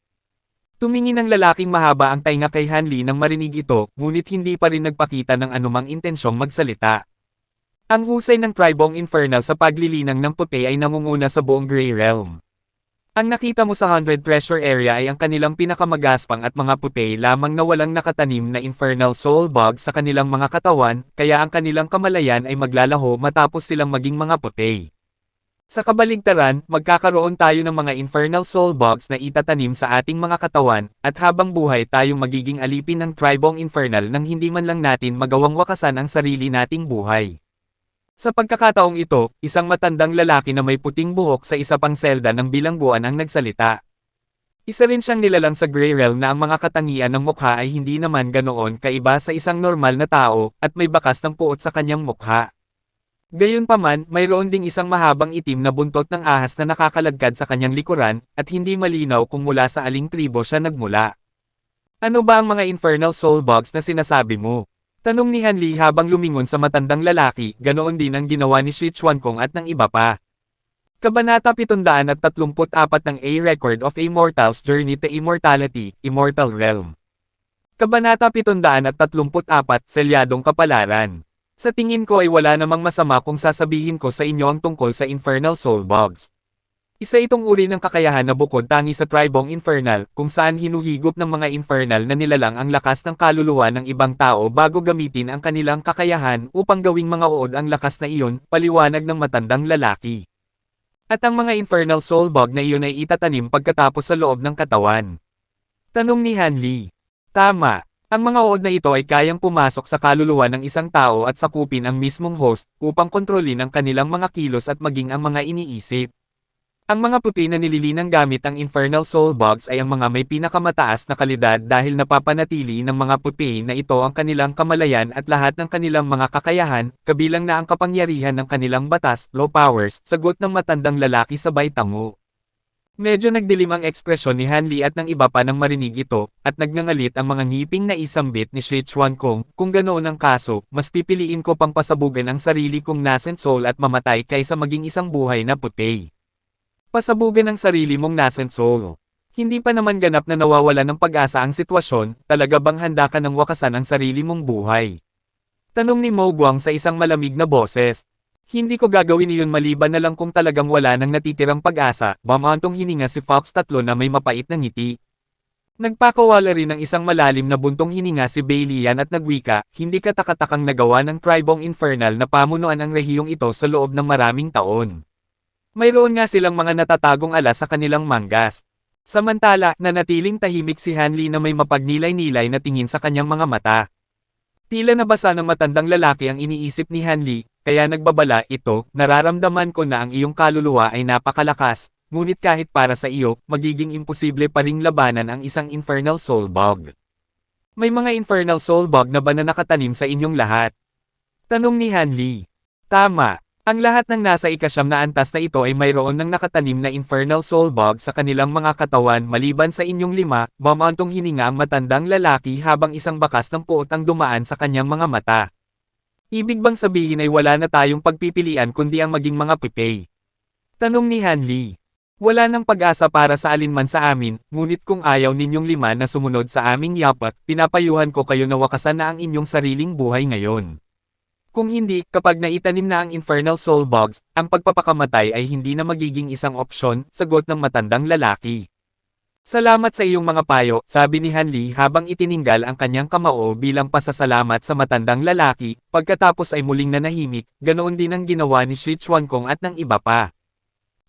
Tumingin ang lalaking mahaba ang tainga kay Han Li nang marinig ito, ngunit hindi pa rin nagpakita ng anumang intensyong magsalita. Ang husay ng tribong infernal sa paglilinang ng puti ay nangunguna sa buong Grey Realm. Ang nakita mo sa 100 Treasure Area ay ang kanilang pinakamagaspang at mga puti lamang na walang nakatanim na infernal soul bug sa kanilang mga katawan, kaya ang kanilang kamalayan ay maglalaho matapos silang maging mga puti. Sa kabaligtaran, magkakaroon tayo ng mga infernal soul bugs na itatanim sa ating mga katawan, at habang buhay tayong magiging alipin ng tribong infernal nang hindi man lang natin magawang wakasan ang sarili nating buhay. Sa pagkakataong ito, isang matandang lalaki na may puting buhok sa isa pang selda ng bilangguan ang nagsalita. Isa rin siyang nilalang sa Grey Realm na ang mga katangian ng mukha ay hindi naman ganoon kaiba sa isang normal na tao, at may bakas ng puot sa kanyang mukha. Gayunpaman, mayroon ding isang mahabang itim na buntot ng ahas na nakakalagkad sa kanyang likuran, at hindi malinaw kung mula sa aling tribo siya nagmula. Ano ba ang mga infernal soul bugs na sinasabi mo? Tanong ni Han Li habang lumingon sa matandang lalaki, ganoon din ang ginawa ni Shi Chuankong at ng iba pa. Kabanata 734 ng A Record of a Mortal's Journey to Immortality, Immortal Realm. Kabanata 734, Selyadong Kapalaran. Sa tingin ko ay wala namang masama kung sasabihin ko sa inyo ang tungkol sa infernal soul bugs. Isa itong uri ng kakayahan na bukod tangi sa tribong infernal, kung saan hinuhigop ng mga infernal na nilalang ang lakas ng kaluluwa ng ibang tao bago gamitin ang kanilang kakayahan upang gawing mga uod ang lakas na iyon, paliwanag ng matandang lalaki. At ang mga infernal soul bug na iyon ay itatanim pagkatapos sa loob ng katawan. Tanong ni Han Li. Tama. Ang mga uod na ito ay kayang pumasok sa kaluluwa ng isang tao at sakupin ang mismong host upang kontrolin ang kanilang mga kilos at maging ang mga iniisip. Ang mga pupi na nililinang gamit ang Infernal Soul Bugs ay ang mga may pinakamataas na kalidad dahil napapanatili ng mga pupi na ito ang kanilang kamalayan at lahat ng kanilang mga kakayahan, kabilang na ang kapangyarihan ng kanilang batas, law powers, sagot ng matandang lalaki sabay tango. Medyo nagdilim ang ekspresyon ni Hanli at ng iba pa nang marinig ito, at nagngangalit ang mga ngiping na isambit ni Shi Chuan-kong, kung ganoon ang kaso, mas pipiliin ko pang pasabugan ang sarili kong nascent soul at mamatay kaysa maging isang buhay na pupi. Pasabugan ang sarili mong nascent soul. Hindi pa naman ganap na nawawala ng pag-asa ang sitwasyon, talaga bang handa ka ng wakasan ang sarili mong buhay? Tanong ni Mo Guang sa isang malamig na boses. Hindi ko gagawin iyon maliban na lang kung talagang wala nang natitirang pag-asa, mamantong hininga si Fox 3 na may mapait na ngiti. Nagpakawala rin ng isang malalim na buntong hininga si Bailian at nagwika, hindi katakatakang nagawa ng Tribong Infernal na pamunuan ang rehiyong ito sa loob ng maraming taon. Mayroon nga silang mga natatagong alas sa kanilang manggas. Samantala, nanatiling tahimik si Hanli na may mapagnilay-nilay na tingin sa kanyang mga mata. Tila nabasa ng matandang lalaki ang iniisip ni Hanli, kaya nagbabala ito, nararamdaman ko na ang iyong kaluluwa ay napakalakas, ngunit kahit para sa iyo, magiging imposible pa ring labanan ang isang Infernal Soul Bug. May mga Infernal Soul Bug na ba na nakatanim sa inyong lahat? Tanong ni Hanli. Tama. Ang lahat ng nasa ikasyam na antas na ito ay mayroon ng nakatanim na Infernal Soul Bug sa kanilang mga katawan maliban sa inyong 5, mamantong hininga ang matandang lalaki habang isang bakas ng puot ang dumaan sa kanyang mga mata. Ibig bang sabihin ay wala na tayong pagpipilian kundi ang maging mga pipay? Tanong ni Hanli. Wala nang pag-asa para sa alinman sa amin, ngunit kung ayaw ninyong 5 na sumunod sa aming yapak, pinapayuhan ko kayo na wakasan na ang inyong sariling buhay ngayon. Kung hindi, kapag naitanim na ang Infernal Soul Bugs, ang pagpapakamatay ay hindi na magiging isang opsyon, sagot ng matandang lalaki. Salamat sa iyong mga payo, sabi ni Hanli habang itininggal ang kanyang kamao bilang pasasalamat sa matandang lalaki, pagkatapos ay muling nanahimik, ganoon din ang ginawa ni Shi Chuan-kong at ng iba pa.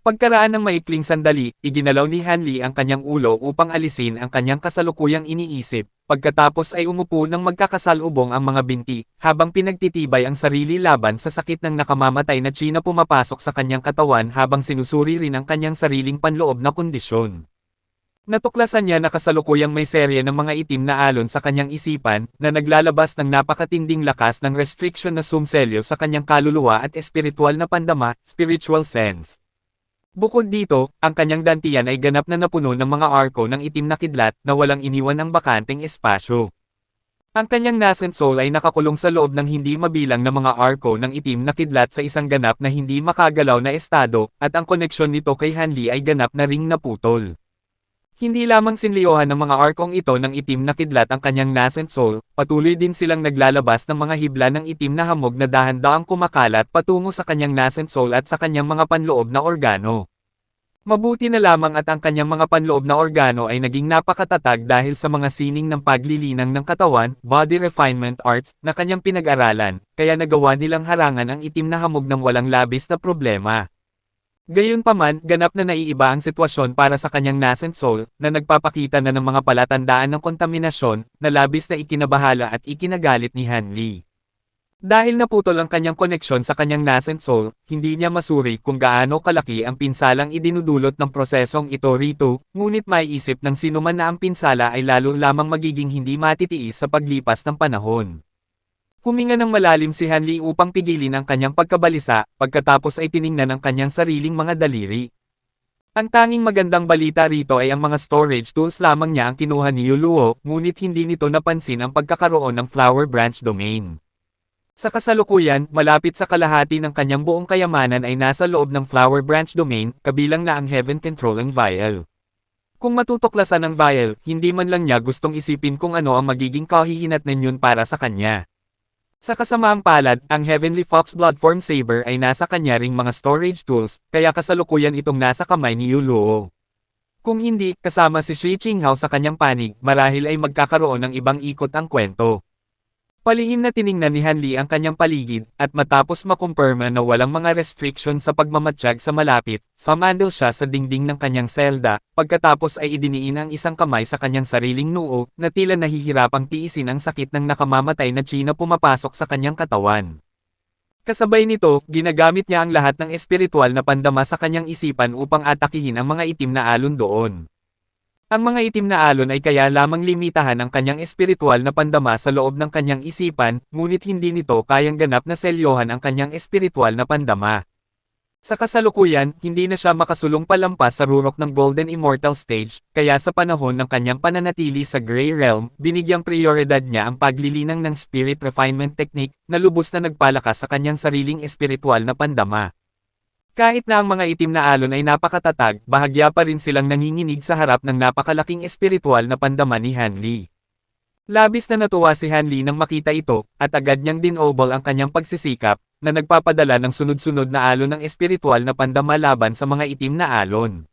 Pagkaraan ng maikling sandali, iginalaw ni Hanli ang kanyang ulo upang alisin ang kanyang kasalukuyang iniisip, pagkatapos ay umupo ng magkakasalubong ang mga binti, habang pinagtitibay ang sarili laban sa sakit ng nakamamatay na chi na pumapasok sa kanyang katawan habang sinusuri rin ang kanyang sariling panloob na kondisyon. Natuklasan niya na kasalukuyang may serye ng mga itim na alon sa kanyang isipan, na naglalabas ng napakatinding lakas ng restriction na sumselyo sa kanyang kaluluwa at espiritual na pandama, spiritual sense. Bukod dito, ang kanyang dantian ay ganap na napuno ng mga arko ng itim na kidlat na walang iniwan ng bakanteng espasyo. Ang kanyang nascent soul ay nakakulong sa loob ng hindi mabilang na mga arko ng itim na kidlat sa isang ganap na hindi makagalaw na estado, at ang koneksyon nito kay Hanli ay ganap na ring naputol. Hindi lamang sinliyohan ng mga arkong ito ng itim na kidlat ang kanyang nascent soul, patuloy din silang naglalabas ng mga hibla ng itim na hamog na dahan-daang kumakalat patungo sa kanyang nascent soul at sa kanyang mga panloob na organo. Mabuti na lamang at ang kanyang mga panloob na organo ay naging napakatatag dahil sa mga sining ng paglilinang ng katawan, body refinement arts, na kanyang pinag-aralan, kaya nagawa nilang harangan ang itim na hamog ng walang labis na problema. Gayunpaman, ganap na naiiba ang sitwasyon para sa kanyang nascent soul, na nagpapakita na ng mga palatandaan ng kontaminasyon, na labis na ikinabahala at ikinagalit ni Hanli. Dahil naputol ang kanyang koneksyon sa kanyang nascent soul, hindi niya masuri kung gaano kalaki ang pinsalang idinudulot ng prosesong ito rito, ngunit maiisip ng sinuman na ang pinsala ay lalo lamang magiging hindi matitiis sa paglipas ng panahon. Huminga ng malalim si Hanli upang pigilin ang kanyang pagkabalisa, pagkatapos ay tiningnan ang kanyang sariling mga daliri. Ang tanging magandang balita rito ay ang mga storage tools lamang niya ang kinuha ni Yuluo, ngunit hindi nito napansin ang pagkakaroon ng Flower Branch Domain. Sa kasalukuyan, malapit sa kalahati ng kanyang buong kayamanan ay nasa loob ng Flower Branch Domain, kabilang na ang Heaven Controlling Vial. Kung matutuklasan ang vial, hindi man lang niya gustong isipin kung ano ang magiging kahihinatnan yun para sa kanya. Sa kasamaang palad, ang Heavenly Fox Bloodform Saber ay nasa kanya ring mga storage tools, kaya kasalukuyan itong nasa kamay ni Yuluo. Kung hindi, kasama si Shi Qinghao sa kanyang panig, marahil ay magkakaroon ng ibang ikot ang kwento. Palihim na tiningnan ni Hanli ang kanyang paligid, at matapos makumpirma na walang mga restriction sa pagmamatsyag sa malapit, sumandal siya sa dingding ng kanyang selda, pagkatapos ay idiniin ang isang kamay sa kanyang sariling noo, na tila nahihirapang tiisin ang sakit ng nakamamatay na chi na pumapasok sa kanyang katawan. Kasabay nito, ginagamit niya ang lahat ng espiritual na pandama sa kanyang isipan upang atakihin ang mga itim na alon doon. Ang mga itim na alon ay kaya lamang limitahan ang kanyang espiritual na pandama sa loob ng kanyang isipan, ngunit hindi nito kayang ganap na selyohan ang kanyang espiritual na pandama. Sa kasalukuyan, hindi na siya makasulong palampas sa rurok ng Golden Immortal Stage, kaya sa panahon ng kanyang pananatili sa Grey Realm, binigyang prioridad niya ang paglilinang ng Spirit Refinement Technique, na lubos na nagpalakas sa kanyang sariling espiritual na pandama. Kahit na ang mga itim na alon ay napakatatag, bahagya pa rin silang nanginginig sa harap ng napakalaking espiritual na pandama ni Hanli. Labis na natuwa si Hanli nang makita ito, at agad niyang dinobol ang kanyang pagsisikap, na nagpapadala ng sunod-sunod na alon ng espiritual na pandama laban sa mga itim na alon.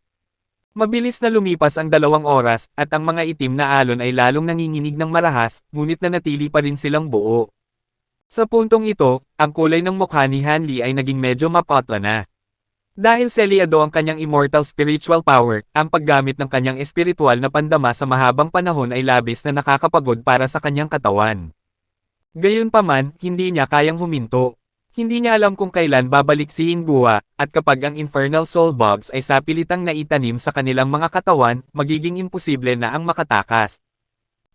Mabilis na lumipas ang 2 oras, at ang mga itim na alon ay lalong nanginginig ng marahas, ngunit nanatili pa rin silang buo. Sa puntong ito, ang kulay ng mukha ni Hanli ay naging medyo mapatla na. Dahil selyado ang kanyang immortal spiritual power, ang paggamit ng kanyang espiritual na pandama sa mahabang panahon ay labis na nakakapagod para sa kanyang katawan. Gayunpaman, hindi niya kayang huminto. Hindi niya alam kung kailan babalik si Hingua, at kapag ang infernal soul bugs ay sapilitang naitanim sa kanilang mga katawan, magiging imposible na ang makatakas.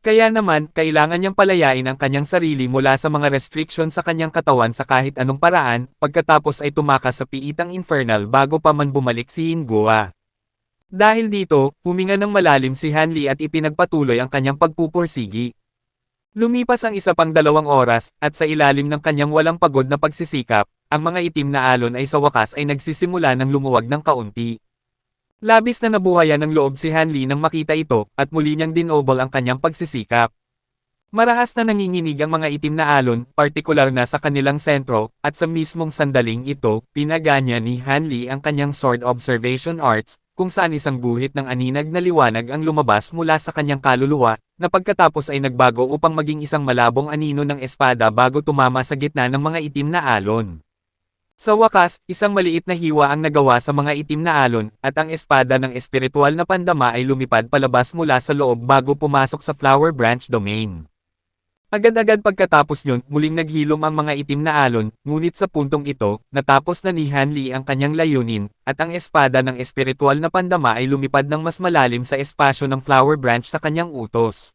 Kaya naman, kailangan niyang palayain ang kanyang sarili mula sa mga restriction sa kanyang katawan sa kahit anong paraan, pagkatapos ay tumakas sa piitang infernal bago pa man bumalik si Hingua. Dahil dito, huminga ng malalim si Hanli at ipinagpatuloy ang kanyang pagpupursigi. Lumipas ang isa pang 2 oras, at sa ilalim ng kanyang walang pagod na pagsisikap, ang mga itim na alon ay sa wakas ay nagsisimula ng lumuwag ng kaunti. Labis na nabuhayan ng loob si Hanli nang makita ito, at muli niyang dinobol ang kanyang pagsisikap. Marahas na nanginginig ang mga itim na alon, partikular na sa kanilang sentro, at sa mismong sandaling ito, pinaganya ni Hanli ang kanyang Sword Observation Arts, kung saan isang guhit ng aninag na liwanag ang lumabas mula sa kanyang kaluluwa, na pagkatapos ay nagbago upang maging isang malabong anino ng espada bago tumama sa gitna ng mga itim na alon. Sa wakas, isang maliit na hiwa ang nagawa sa mga itim na alon, at ang espada ng espiritual na pandama ay lumipad palabas mula sa loob bago pumasok sa Flower Branch Domain. Agad-agad pagkatapos yun, muling naghilom ang mga itim na alon, ngunit sa puntong ito, natapos na ni Hanli ang kanyang layunin, at ang espada ng espiritual na pandama ay lumipad ng mas malalim sa espasyo ng Flower Branch sa kanyang utos.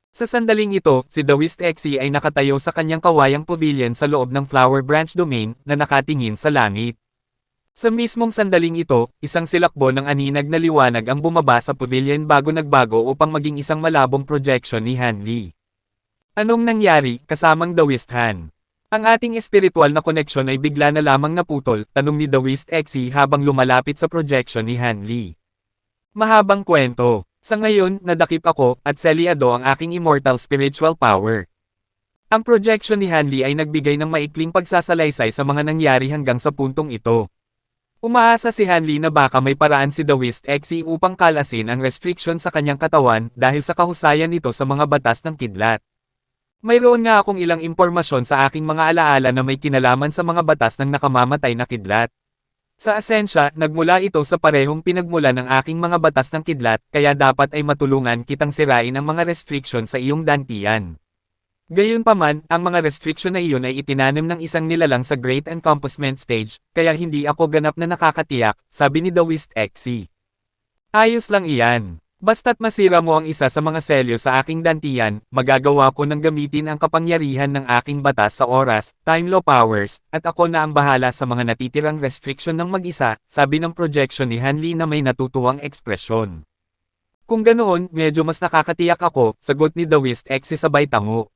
Sa sandaling ito, si Dawist Exi ay nakatayo sa kanyang kawayang pavilion sa loob ng Flower Branch Domain, na nakatingin sa langit. Sa mismong sandaling ito, isang silakbo ng aninag na liwanag ang bumaba sa pavilion bago nagbago upang maging isang malabong projection ni Hanli. Anong nangyari, kasamang Dawist Han? Ang ating espiritual na koneksyon ay bigla na lamang naputol, tanong ni Dawist Exi habang lumalapit sa projection ni Hanli. Mahabang kwento. Sa ngayon, nadakip ako, at selyado ang aking immortal spiritual power. Ang projection ni Hanli ay nagbigay ng maikling pagsasalaysay sa mga nangyari hanggang sa puntong ito. Umaasa si Hanli na baka may paraan si Dawist Exi upang kalasin ang restriction sa kanyang katawan dahil sa kahusayan nito sa mga batas ng kidlat. Mayroon nga akong ilang impormasyon sa aking mga alaala na may kinalaman sa mga batas ng nakamamatay na kidlat. Sa asensya, nagmula ito sa parehong pinagmula ng aking mga batas ng kidlat, kaya dapat ay matulungan kitang sirain ang mga restriction sa iyong dantian. Gayunpaman, ang mga restriction na iyon ay itinanim ng isang nilalang sa Great Encompassment Stage, kaya hindi ako ganap na nakakatiyak, sabi ni Dawist Exi. Ayos lang iyan. Basta't masira mo ang isa sa mga selyo sa aking dantian, magagawa ko ng gamitin ang kapangyarihan ng aking batas sa oras, time law powers, at ako na ang bahala sa mga natitirang restriction ng mag-isa, sabi ng projection ni Hanli na may natutuwang ekspresyon. Kung ganoon, medyo mas nakakatiyak ako, sagot ni Dawist Exi sabay tango.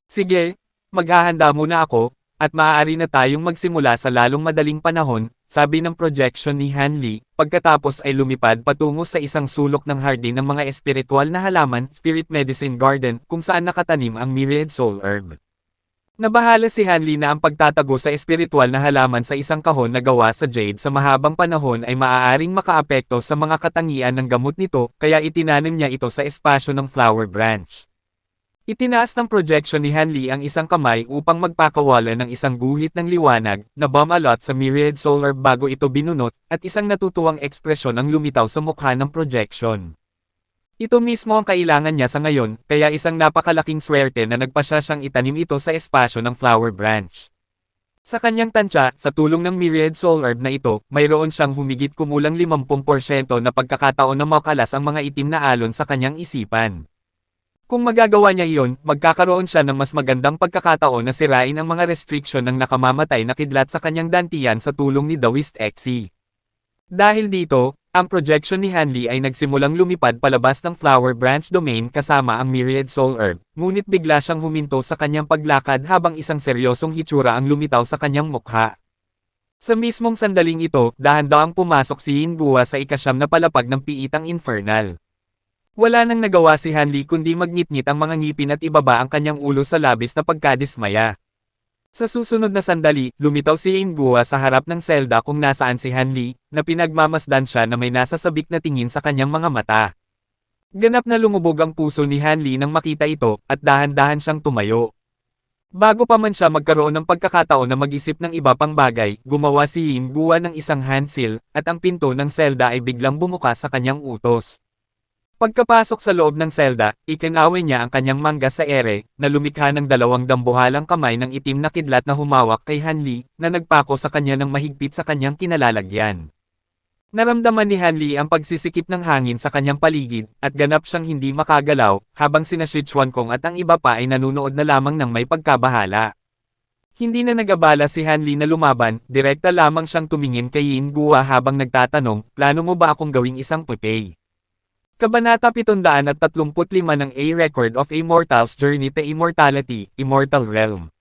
Sige, maghahanda muna ako, at maaari na tayong magsimula sa lalong madaling panahon, sabi ng projection ni Hanli, pagkatapos ay lumipad patungo sa isang sulok ng hardin ng mga espiritual na halaman, Spirit Medicine Garden, kung saan nakatanim ang Myriad Soul Herb. Nabahala si Hanli na ang pagtatago sa espiritual na halaman sa isang kahon na gawa sa jade sa mahabang panahon ay maaaring makaapekto sa mga katangian ng gamot nito, kaya itinanim niya ito sa espasyo ng Flower Branch. Itinaas ng projection ni Hanli ang isang kamay upang magpakawala ng isang guhit ng liwanag na bumalot sa Myriad Solar bago ito binunot, at isang natutuwang ekspresyon ang lumitaw sa mukha ng projection. Ito mismo ang kailangan niya sa ngayon, kaya isang napakalaking swerte na nagpasya siyang itanim ito sa espasyo ng flower branch. Sa kanyang tansya, sa tulong ng Myriad Soul Herb na ito, mayroon siyang humigit kumulang 50% na pagkakataon na makalas ang mga itim na alon sa kanyang isipan. Kung magagawa niya iyon, magkakaroon siya ng mas magandang pagkakataon na sirain ang mga restriction ng nakamamatay na kidlat sa kanyang dantian sa tulong ni Daoist Xe. Dahil dito, ang projection ni Hanli ay nagsimulang lumipad palabas ng flower branch domain kasama ang Myriad Soul Herb, ngunit bigla siyang huminto sa kanyang paglakad habang isang seryosong hitsura ang lumitaw sa kanyang mukha. Sa mismong sandaling ito, dahan-dahang pumasok si Yin Gua sa ikasyam na palapag ng piitang infernal. Wala nang nagawa si Hanli kundi magngit-ngit ang mga ngipin at ibaba ang kanyang ulo sa labis na pagkadismaya. Sa susunod na sandali, lumitaw si Yin Gua sa harap ng selda kung nasaan si Hanli, na pinagmamasdan siya na may nasasabik na tingin sa kanyang mga mata. Ganap na lumubog ang puso ni Hanli nang makita ito, at dahan-dahan siyang tumayo. Bago pa man siya magkaroon ng pagkakataon na mag-isip ng iba pang bagay, gumawa si Yin Gua ng isang hand seal, at ang pinto ng selda ay biglang bumukas sa kanyang utos. Pagkapasok sa loob ng selda, ikinaway niya ang kanyang mangga sa ere, na lumikha ng dalawang dambuhalang kamay ng itim na kidlat na humawak kay Hanli, na nagpako sa kanya ng mahigpit sa kanyang kinalalagyan. Naramdaman ni Hanli ang pagsisikip ng hangin sa kanyang paligid, at ganap siyang hindi makagalaw, habang sina Sichuan-kong at ang iba pa ay nanunood na lamang ng may pagkabahala. Hindi na nagabala si Hanli na lumaban, direkta lamang siyang tumingin kay Yin Gua habang nagtatanong, plano mo ba akong gawing isang pepey? Kabanata 735 ng A Record of a Mortal's Journey to Immortality, Immortal Realm.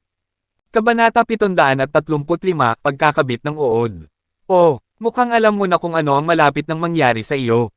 Kabanata 735, Pagkakabit ng Uod. Oh, mukhang alam mo na kung ano ang malapit nang mangyari sa iyo.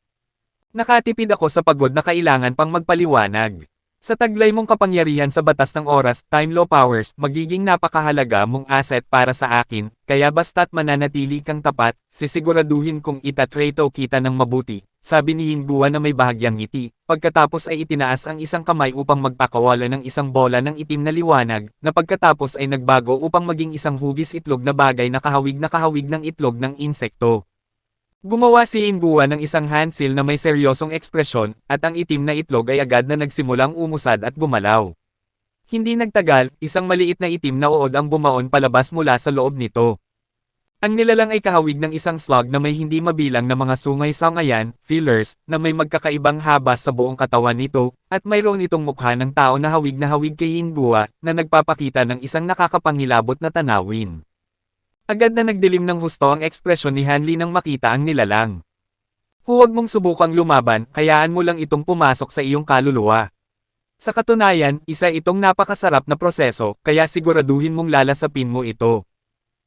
Nakatipid ako sa pagod na kailangan pang magpaliwanag. Sa taglay mong kapangyarihan sa batas ng oras, time law powers, magiging napakahalaga mong asset para sa akin, kaya basta't mananatili kang tapat, sisiguraduhin kong itatreto kita ng mabuti, sabi ni Yin Gua na may bahagyang ngiti, pagkatapos ay itinaas ang isang kamay upang magpakawala ng isang bola ng itim na liwanag, na pagkatapos ay nagbago upang maging isang hugis itlog na bagay na kahawig ng itlog ng insekto. Gumawa si Yin Gua ng isang hand seal na may seryosong ekspresyon, at ang itim na itlog ay agad na nagsimulang umusad at gumalaw. Hindi nagtagal, isang maliit na itim na uod ang bumaon palabas mula sa loob nito. Ang nilalang ay kahawig ng isang slug na may hindi mabilang na mga sungay-sangayan, fillers, na may magkakaibang haba sa buong katawan nito, at mayroon itong mukha ng tao na hawig kay Yin Gua, na nagpapakita ng isang nakakapangilabot na tanawin. Agad na nagdilim ng husto ang ekspresyon ni Hanli nang makita ang nilalang. Huwag mong subukang lumaban, hayaan mo lang itong pumasok sa iyong kaluluwa. Sa katunayan, isa itong napakasarap na proseso, kaya siguraduhin mong lalasapin mo ito.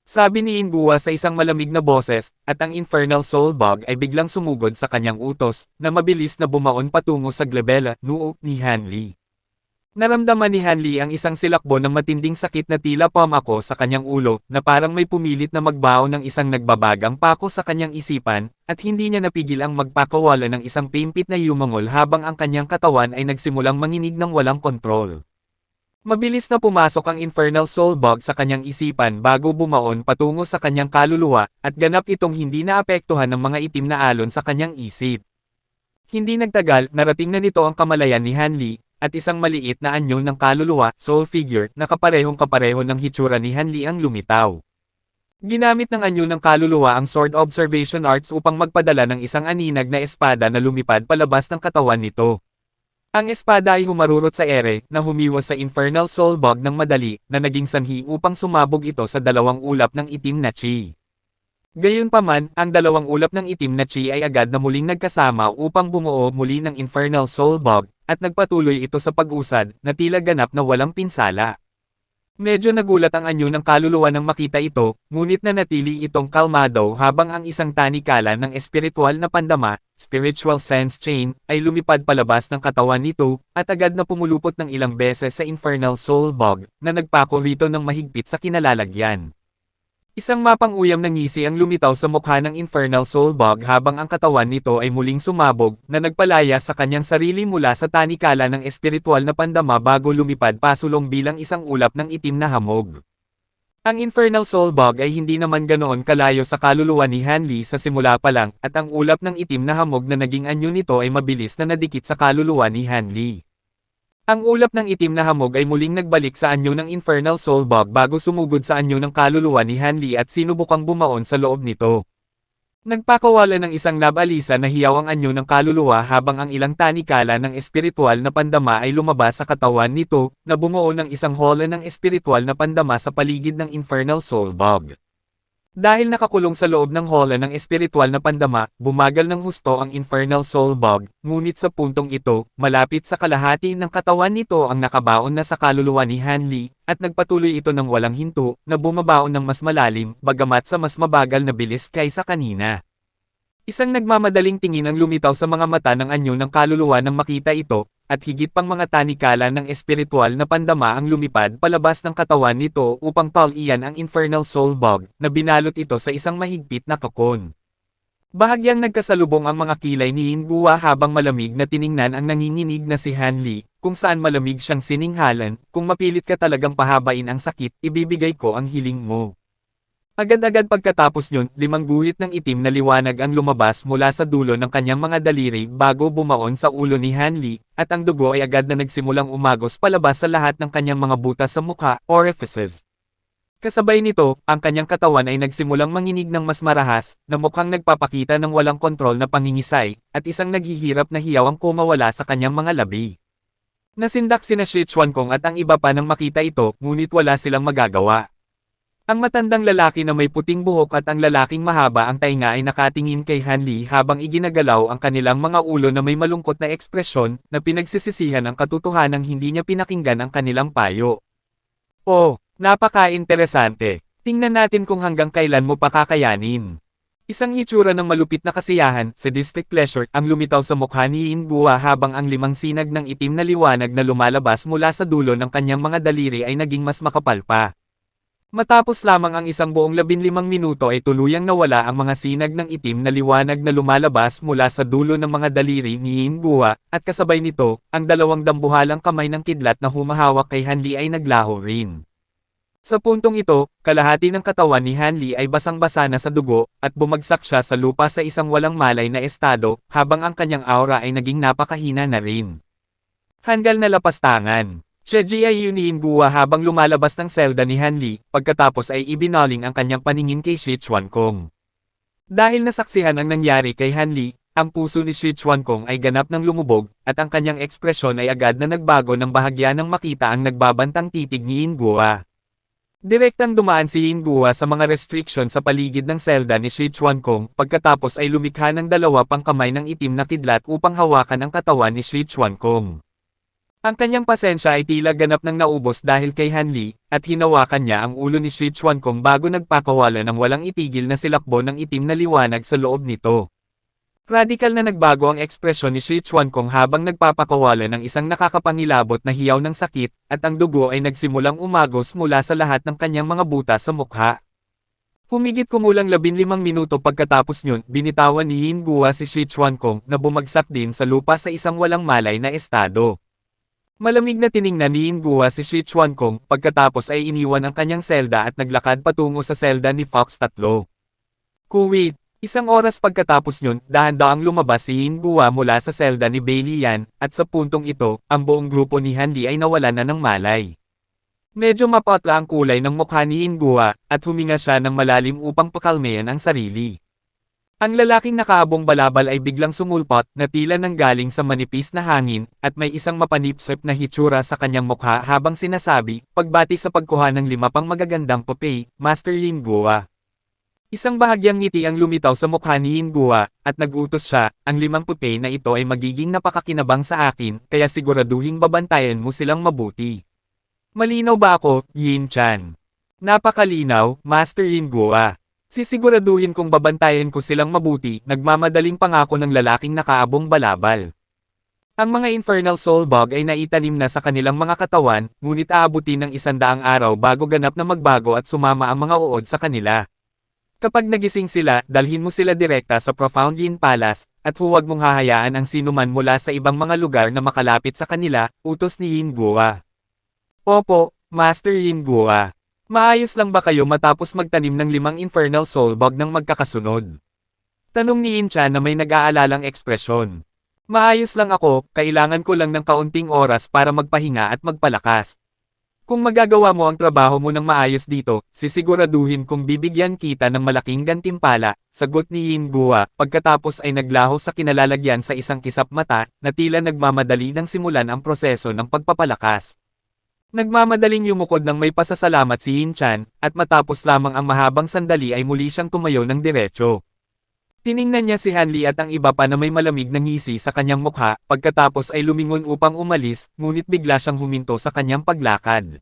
Sabi ni Yin Gua sa isang malamig na boses, at ang Infernal Soul Bug ay biglang sumugod sa kanyang utos, na mabilis na bumaon patungo sa glabella, noo, ni Hanli. Naramdaman ni Hanli ang isang silakbo ng matinding sakit na tila pamako sa kanyang ulo, na parang may pumilit na magbaon ng isang nagbabagang pako sa kanyang isipan, at hindi niya napigil ang magpakawala ng isang pimpit na yumangol habang ang kanyang katawan ay nagsimulang manginig ng walang kontrol. Mabilis na pumasok ang Infernal Soul Bug sa kanyang isipan bago bumaon patungo sa kanyang kaluluwa, at ganap itong hindi naapektuhan ng mga itim na alon sa kanyang isip. Hindi nagtagal, narating na nito ang kamalayan ni Hanli, at isang maliit na anyo ng kaluluwa, soul figure, na kaparehong-kapareho ng hitsura ni Hanli ang lumitaw. Ginamit ng anyo ng kaluluwa ang Sword Observation Arts upang magpadala ng isang aninag na espada na lumipad palabas ng katawan nito. Ang espada ay humarurot sa ere, na humiwas sa Infernal Soul Bug ng madali, na naging sanhi upang sumabog ito sa dalawang ulap ng itim na chi. Gayunpaman, ang dalawang ulap ng itim na chi ay agad na muling nagkasama upang bumuo muli ng Infernal Soul Bug, at nagpatuloy ito sa pag-usad, na tila ganap na walang pinsala. Medyo nagulat ang anyo ng kaluluwa nang makita ito, ngunit nanatili itong kalmado habang ang isang tanikala ng espiritual na pandama, spiritual sense chain, ay lumipad palabas ng katawan nito, at agad na pumulupot ng ilang beses sa Infernal Soul Bug, na nagpako rito ng mahigpit sa kinalalagyan. Isang mapang-uyam na ngisi ang lumitaw sa mukha ng Infernal Soul Bug habang ang katawan nito ay muling sumabog, na nagpalaya sa kanyang sarili mula sa tanikala ng espiritual na pandama bago lumipad pasulong bilang isang ulap ng itim na hamog. Ang Infernal Soul Bug ay hindi naman ganoon kalayo sa kaluluwa ni Hanli sa simula pa lang, at ang ulap ng itim na hamog na naging anyo nito ay mabilis na nadikit sa kaluluwa ni Hanli. Ang ulap ng itim na hamog ay muling nagbalik sa anyo ng Infernal Soul Bug bago sumugod sa anyo ng kaluluwa ni Hanli at sinubukang bumaon sa loob nito. Nagpakawala ng isang nabalisa na hiyaw ang anyo ng kaluluwa habang ang ilang tanikala ng espiritual na pandama ay lumabas sa katawan nito, na bumuo ng isang hola ng espiritual na pandama sa paligid ng Infernal Soul Bug. Dahil nakakulong sa loob ng hola ng espiritual na pandama, bumagal ng husto ang Infernal Soul Bug, ngunit sa puntong ito, malapit sa kalahati ng katawan nito ang nakabaon na sa kaluluwa ni Hanli, at nagpatuloy ito ng walang hinto, na bumabaon ng mas malalim, bagamat sa mas mabagal na bilis kaysa kanina. Isang nagmamadaling tingin ang lumitaw sa mga mata ng anyo ng kaluluwa nang makita ito, at higit pang mga tanikala ng espiritual na pandama ang lumipad palabas ng katawan nito upang taulian ang Infernal Soul Bug, na binalot ito sa isang mahigpit na kokon. Bahagyang nagkasalubong ang mga kilay ni Ingguwa habang malamig na tiningnan ang nanginginig na si Hanli, kung saan malamig siyang sininghalan, kung mapilit ka talagang pahabain ang sakit, ibibigay ko ang hiling mo. Agad-agad pagkatapos yun, 5 guhit ng itim na liwanag ang lumabas mula sa dulo ng kanyang mga daliri bago bumaon sa ulo ni Hanli, at ang dugo ay agad na nagsimulang umagos palabas sa lahat ng kanyang mga butas sa mukha, orifices. Kasabay nito, ang kanyang katawan ay nagsimulang manginig ng mas marahas, na mukhang nagpapakita ng walang kontrol na pangingisay, at isang naghihirap na hiyaw ang kumawala sa kanyang mga labi. Nasindak sina Shi Chuankong at ang iba pa nang makita ito, ngunit wala silang magagawa. Ang matandang lalaki na may puting buhok at ang lalaking mahaba ang tainga ay nakatingin kay Hanli habang iginagalaw ang kanilang mga ulo na may malungkot na ekspresyon, na pinagsisisihan ang katotohanang hindi niya pinakinggan ang kanilang payo. Oh, napaka-interesante. Tingnan natin kung hanggang kailan mo pa kakayanin. Isang hitsura ng malupit na kasiyahan, sadistic pleasure, ang lumitaw sa mukha ni Ingguwa habang ang 5 sinag ng itim na liwanag na lumalabas mula sa dulo ng kanyang mga daliri ay naging mas makapal pa. Matapos lamang ang isang buong 15 minuto ay tuluyang nawala ang mga sinag ng itim na liwanag na lumalabas mula sa dulo ng mga daliri ni Ingguwa, at kasabay nito, ang 2 dambuhalang kamay ng kidlat na humahawak kay Hanli ay naglaho rin. Sa puntong ito, kalahati ng katawan ni Hanli ay basang-basa na sa dugo, at bumagsak siya sa lupa sa isang walang malay na estado, habang ang kanyang aura ay naging napakahina na rin. Hanggal na lapastangan. Sheji ay ni Ingguwa habang lumalabas ng selda ni Hanli, pagkatapos ay ibinaling ang kanyang paningin kay Shi Chuankong. Dahil nasaksihan ang nangyari kay Hanli, ang puso ni Shi Chuankong ay ganap ng lumubog, at ang kanyang ekspresyon ay agad na nagbago ng bahagya nang makita ang nagbabantang titig ni Ingguwa. Direktang dumaan si Ingguwa sa mga restriction sa paligid ng selda ni Shi Chuankong, pagkatapos ay lumikha ng 2 pang kamay ng itim na kidlat upang hawakan ang katawan ni Shi Chuankong. Ang kanyang pasensya ay tila ganap ng naubos dahil kay Hanli, at hinawakan niya ang ulo ni Shi Chuankong bago nagpakawala ng walang itigil na silakbo ng itim na liwanag sa loob nito. Radikal na nagbago ang ekspresyon ni Shi Chuankong habang nagpapakawala ng isang nakakapangilabot na hiyaw ng sakit, at ang dugo ay nagsimulang umagos mula sa lahat ng kanyang mga butas sa mukha. Humigit kumulang 15 minuto pagkatapos yun, binitawan ni Ingguwa si Shi Chuankong na bumagsak din sa lupa sa isang walang malay na estado. Malamig na tiningnan ni Ingguwa si Shi Chuankong, pagkatapos ay iniwan ang kanyang selda at naglakad patungo sa selda ni Fox 3. Kuwait, 1 oras pagkatapos yun, dahan-daang lumabas si Ingguwa mula sa selda ni Bailey Yan, at sa puntong ito, ang buong grupo ni Hanli ay nawalan na ng malay. Medyo mapatla ang kulay ng mukha ni Ingguwa, at huminga siya ng malalim upang pakalmayan ang sarili. Ang lalaking nakaabong balabal ay biglang sumulpot na tila nanggaling sa manipis na hangin, at may isang mapanipsip na hitsura sa kanyang mukha habang sinasabi, pagbati sa pagkuha ng 5 pang magagandang papay, Master Ingguwa. Isang bahagyang ngiti ang lumitaw sa mukha ni Ingguwa, at nag-utos siya, ang 5 papay na ito ay magiging napakakinabang sa akin, kaya siguraduhing babantayan mo silang mabuti. Malinaw ba ako, Yin Chan? Napakalinaw, Master Ingguwa. Sisiguraduhin kong babantayan ko silang mabuti, nagmamadaling pangako ng lalaking nakaabong balabal. Ang mga Infernal Soul Bug ay naitanim na sa kanilang mga katawan, ngunit aabutin ng 100 araw bago ganap na magbago at sumama ang mga uod sa kanila. Kapag nagising sila, dalhin mo sila direkta sa Profound Yin Palace, at huwag mong hahayaan ang sinuman mula sa ibang mga lugar na makalapit sa kanila, utos ni Yin Guo. Opo, Master Yin Guo. Maayos lang ba kayo matapos magtanim ng 5 Infernal Soul Bug ng magkakasunod? Tanong ni Yin Chan na may nag-aalalang ekspresyon. Maayos lang ako, kailangan ko lang ng kaunting oras para magpahinga at magpalakas. Kung magagawa mo ang trabaho mo ng maayos dito, sisiguraduhin kong bibigyan kita ng malaking gantimpala, sagot ni Yin Guo, pagkatapos ay naglaho sa kinalalagyan sa isang kisap mata, na tila nagmamadali ng simulan ang proseso ng pagpapalakas. Nagmamadaling yumukod ng may pasasalamat si Yin Chan, at matapos lamang ang mahabang sandali ay muli siyang tumayo ng diretso. Tiningnan niya si Hanli at ang iba pa na may malamig na ngisi sa kanyang mukha, pagkatapos ay lumingon upang umalis, ngunit bigla siyang huminto sa kanyang paglakad.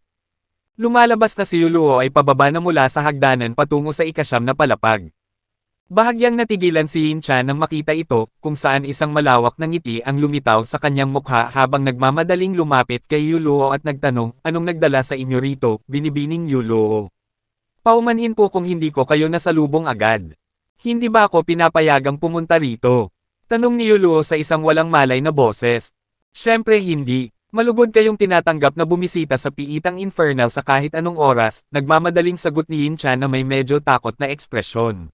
Lumalabas na si Yuluo ay pababa na mula sa hagdanan patungo sa ikasyam na palapag. Bahagyang natigilan si Yin Chan nang makita ito, kung saan isang malawak na ngiti ang lumitaw sa kanyang mukha habang nagmamadaling lumapit kay Yuluo at nagtanong, anong nagdala sa inyo rito, binibining Yuluo. Paumanhin po kung hindi ko kayo nasalubong agad. Hindi ba ako pinapayagang pumunta rito? Tanong ni Yuluo sa isang walang malay na boses. Siyempre hindi. Malugod kayong tinatanggap na bumisita sa piitang infernal sa kahit anong oras, nagmamadaling sagot ni Yin Chan na may medyo takot na ekspresyon.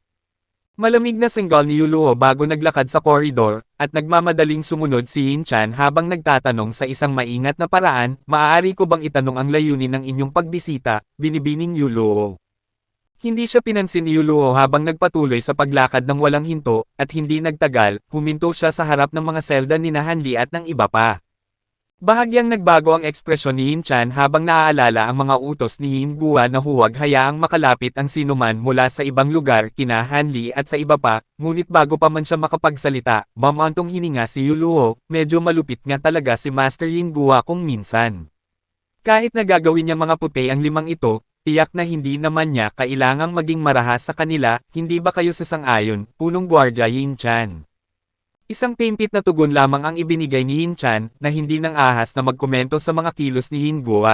Malamig na singgal ni Yuluo bago naglakad sa koridor, at nagmamadaling sumunod si Yin Chan habang nagtatanong sa isang maingat na paraan, maaari ko bang itanong ang layunin ng inyong pagbisita, binibining Yuluo. Hindi siya pinansin ni Yuluo habang nagpatuloy sa paglakad ng walang hinto, at hindi nagtagal, huminto siya sa harap ng mga selda ni Hanli at ng iba pa. Bahagyang nagbago ang ekspresyon ni Yin Chan habang naaalala ang mga utos ni Yin Guo na huwag hayaang makalapit ang sinuman mula sa ibang lugar kina Hanli at sa iba pa, ngunit bago pa man siya makapagsalita, mamantong hininga si Yuluo, medyo malupit nga talaga si Master Yin Guo kung minsan. Kahit nagagawin niya mga puti ang 5 ito, tiyak na hindi naman niya kailangang maging marahas sa kanila, hindi ba kayo sasang-ayon, punong gwardya Yin Chan? Isang pimpit na tugon lamang ang ibinigay ni Yin Chan, na hindi nang ahas na magkomento sa mga kilos ni Yin Guo.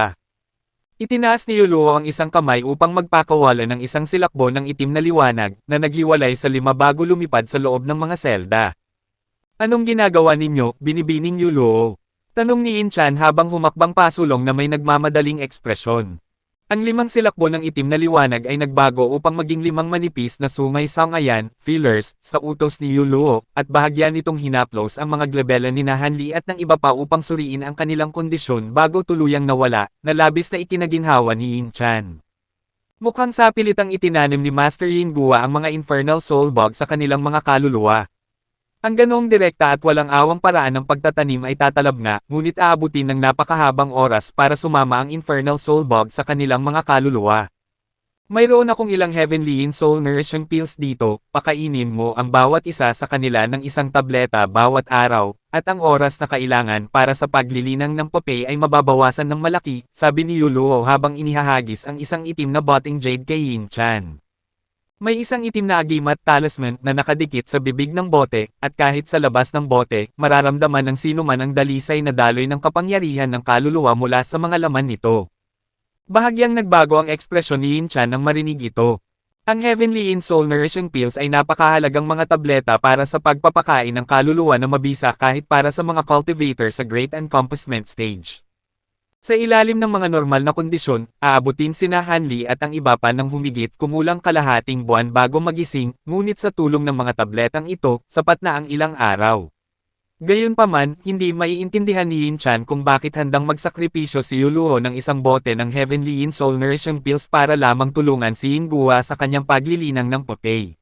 Itinaas ni Yuluo ang isang kamay upang magpakawala ng isang silakbo ng itim na liwanag, na naghiwalay sa 5 bago lumipad sa loob ng mga selda. Anong ginagawa ninyo, binibining Yuluo? Tanong ni Yin Chan habang humakbang pasulong na may nagmamadaling ekspresyon. Ang 5 silakbo ng itim na liwanag ay nagbago upang maging 5 manipis na sungay-sangayan, fillers, sa utos ni Yuluo, at bahagya nitong hinaplos ang mga glabela ni Hanli at ng iba pa upang suriin ang kanilang kondisyon bago tuluyang nawala, na labis na ikinaginhawa ni Yin Chan. Mukhang sapilitang itinanim ni Master Yin Guo ang mga Infernal Soul Bug sa kanilang mga kaluluwa. Ang ganoong direkta at walang awang paraan ng pagtatanim ay tatalab nga, ngunit aabutin ng napakahabang oras para sumama ang Infernal Soul Bug sa kanilang mga kaluluwa. Mayroon akong ilang Heavenly Yin Soul Nourishing Pills dito, pakainin mo ang bawat isa sa kanila ng isang tableta bawat araw, at ang oras na kailangan para sa paglilinang ng papel ay mababawasan ng malaki, sabi ni Yuluo habang inihahagis ang isang itim na boteng jade kay Yin Chan. May isang itim na agimat talisman na nakadikit sa bibig ng bote, at kahit sa labas ng bote, mararamdaman ng sino man ang dalisay na daloy ng kapangyarihan ng kaluluwa mula sa mga laman nito. Bahagyang nagbago ang ekspresyon ni Yin Chan nang marinig ito. Ang Heavenly Yin Soul Nourishing Pills ay napakahalagang mga tableta para sa pagpapakain ng kaluluwa na mabisa kahit para sa mga cultivator sa Great Encompassment Stage. Sa ilalim ng mga normal na kondisyon, aabutin sina Hanli at ang iba pa ng humigit kumulang kalahating buwan bago magising, ngunit sa tulong ng mga tabletang ito, sapat na ang ilang araw. Gayunpaman, hindi maiintindihan ni Yin Chan kung bakit handang magsakripisyo si Yuluo ng isang bote ng Heavenly Yin Soul Nourishing Pills para lamang tulungan si Yin Guo sa kanyang paglilinang ng papel.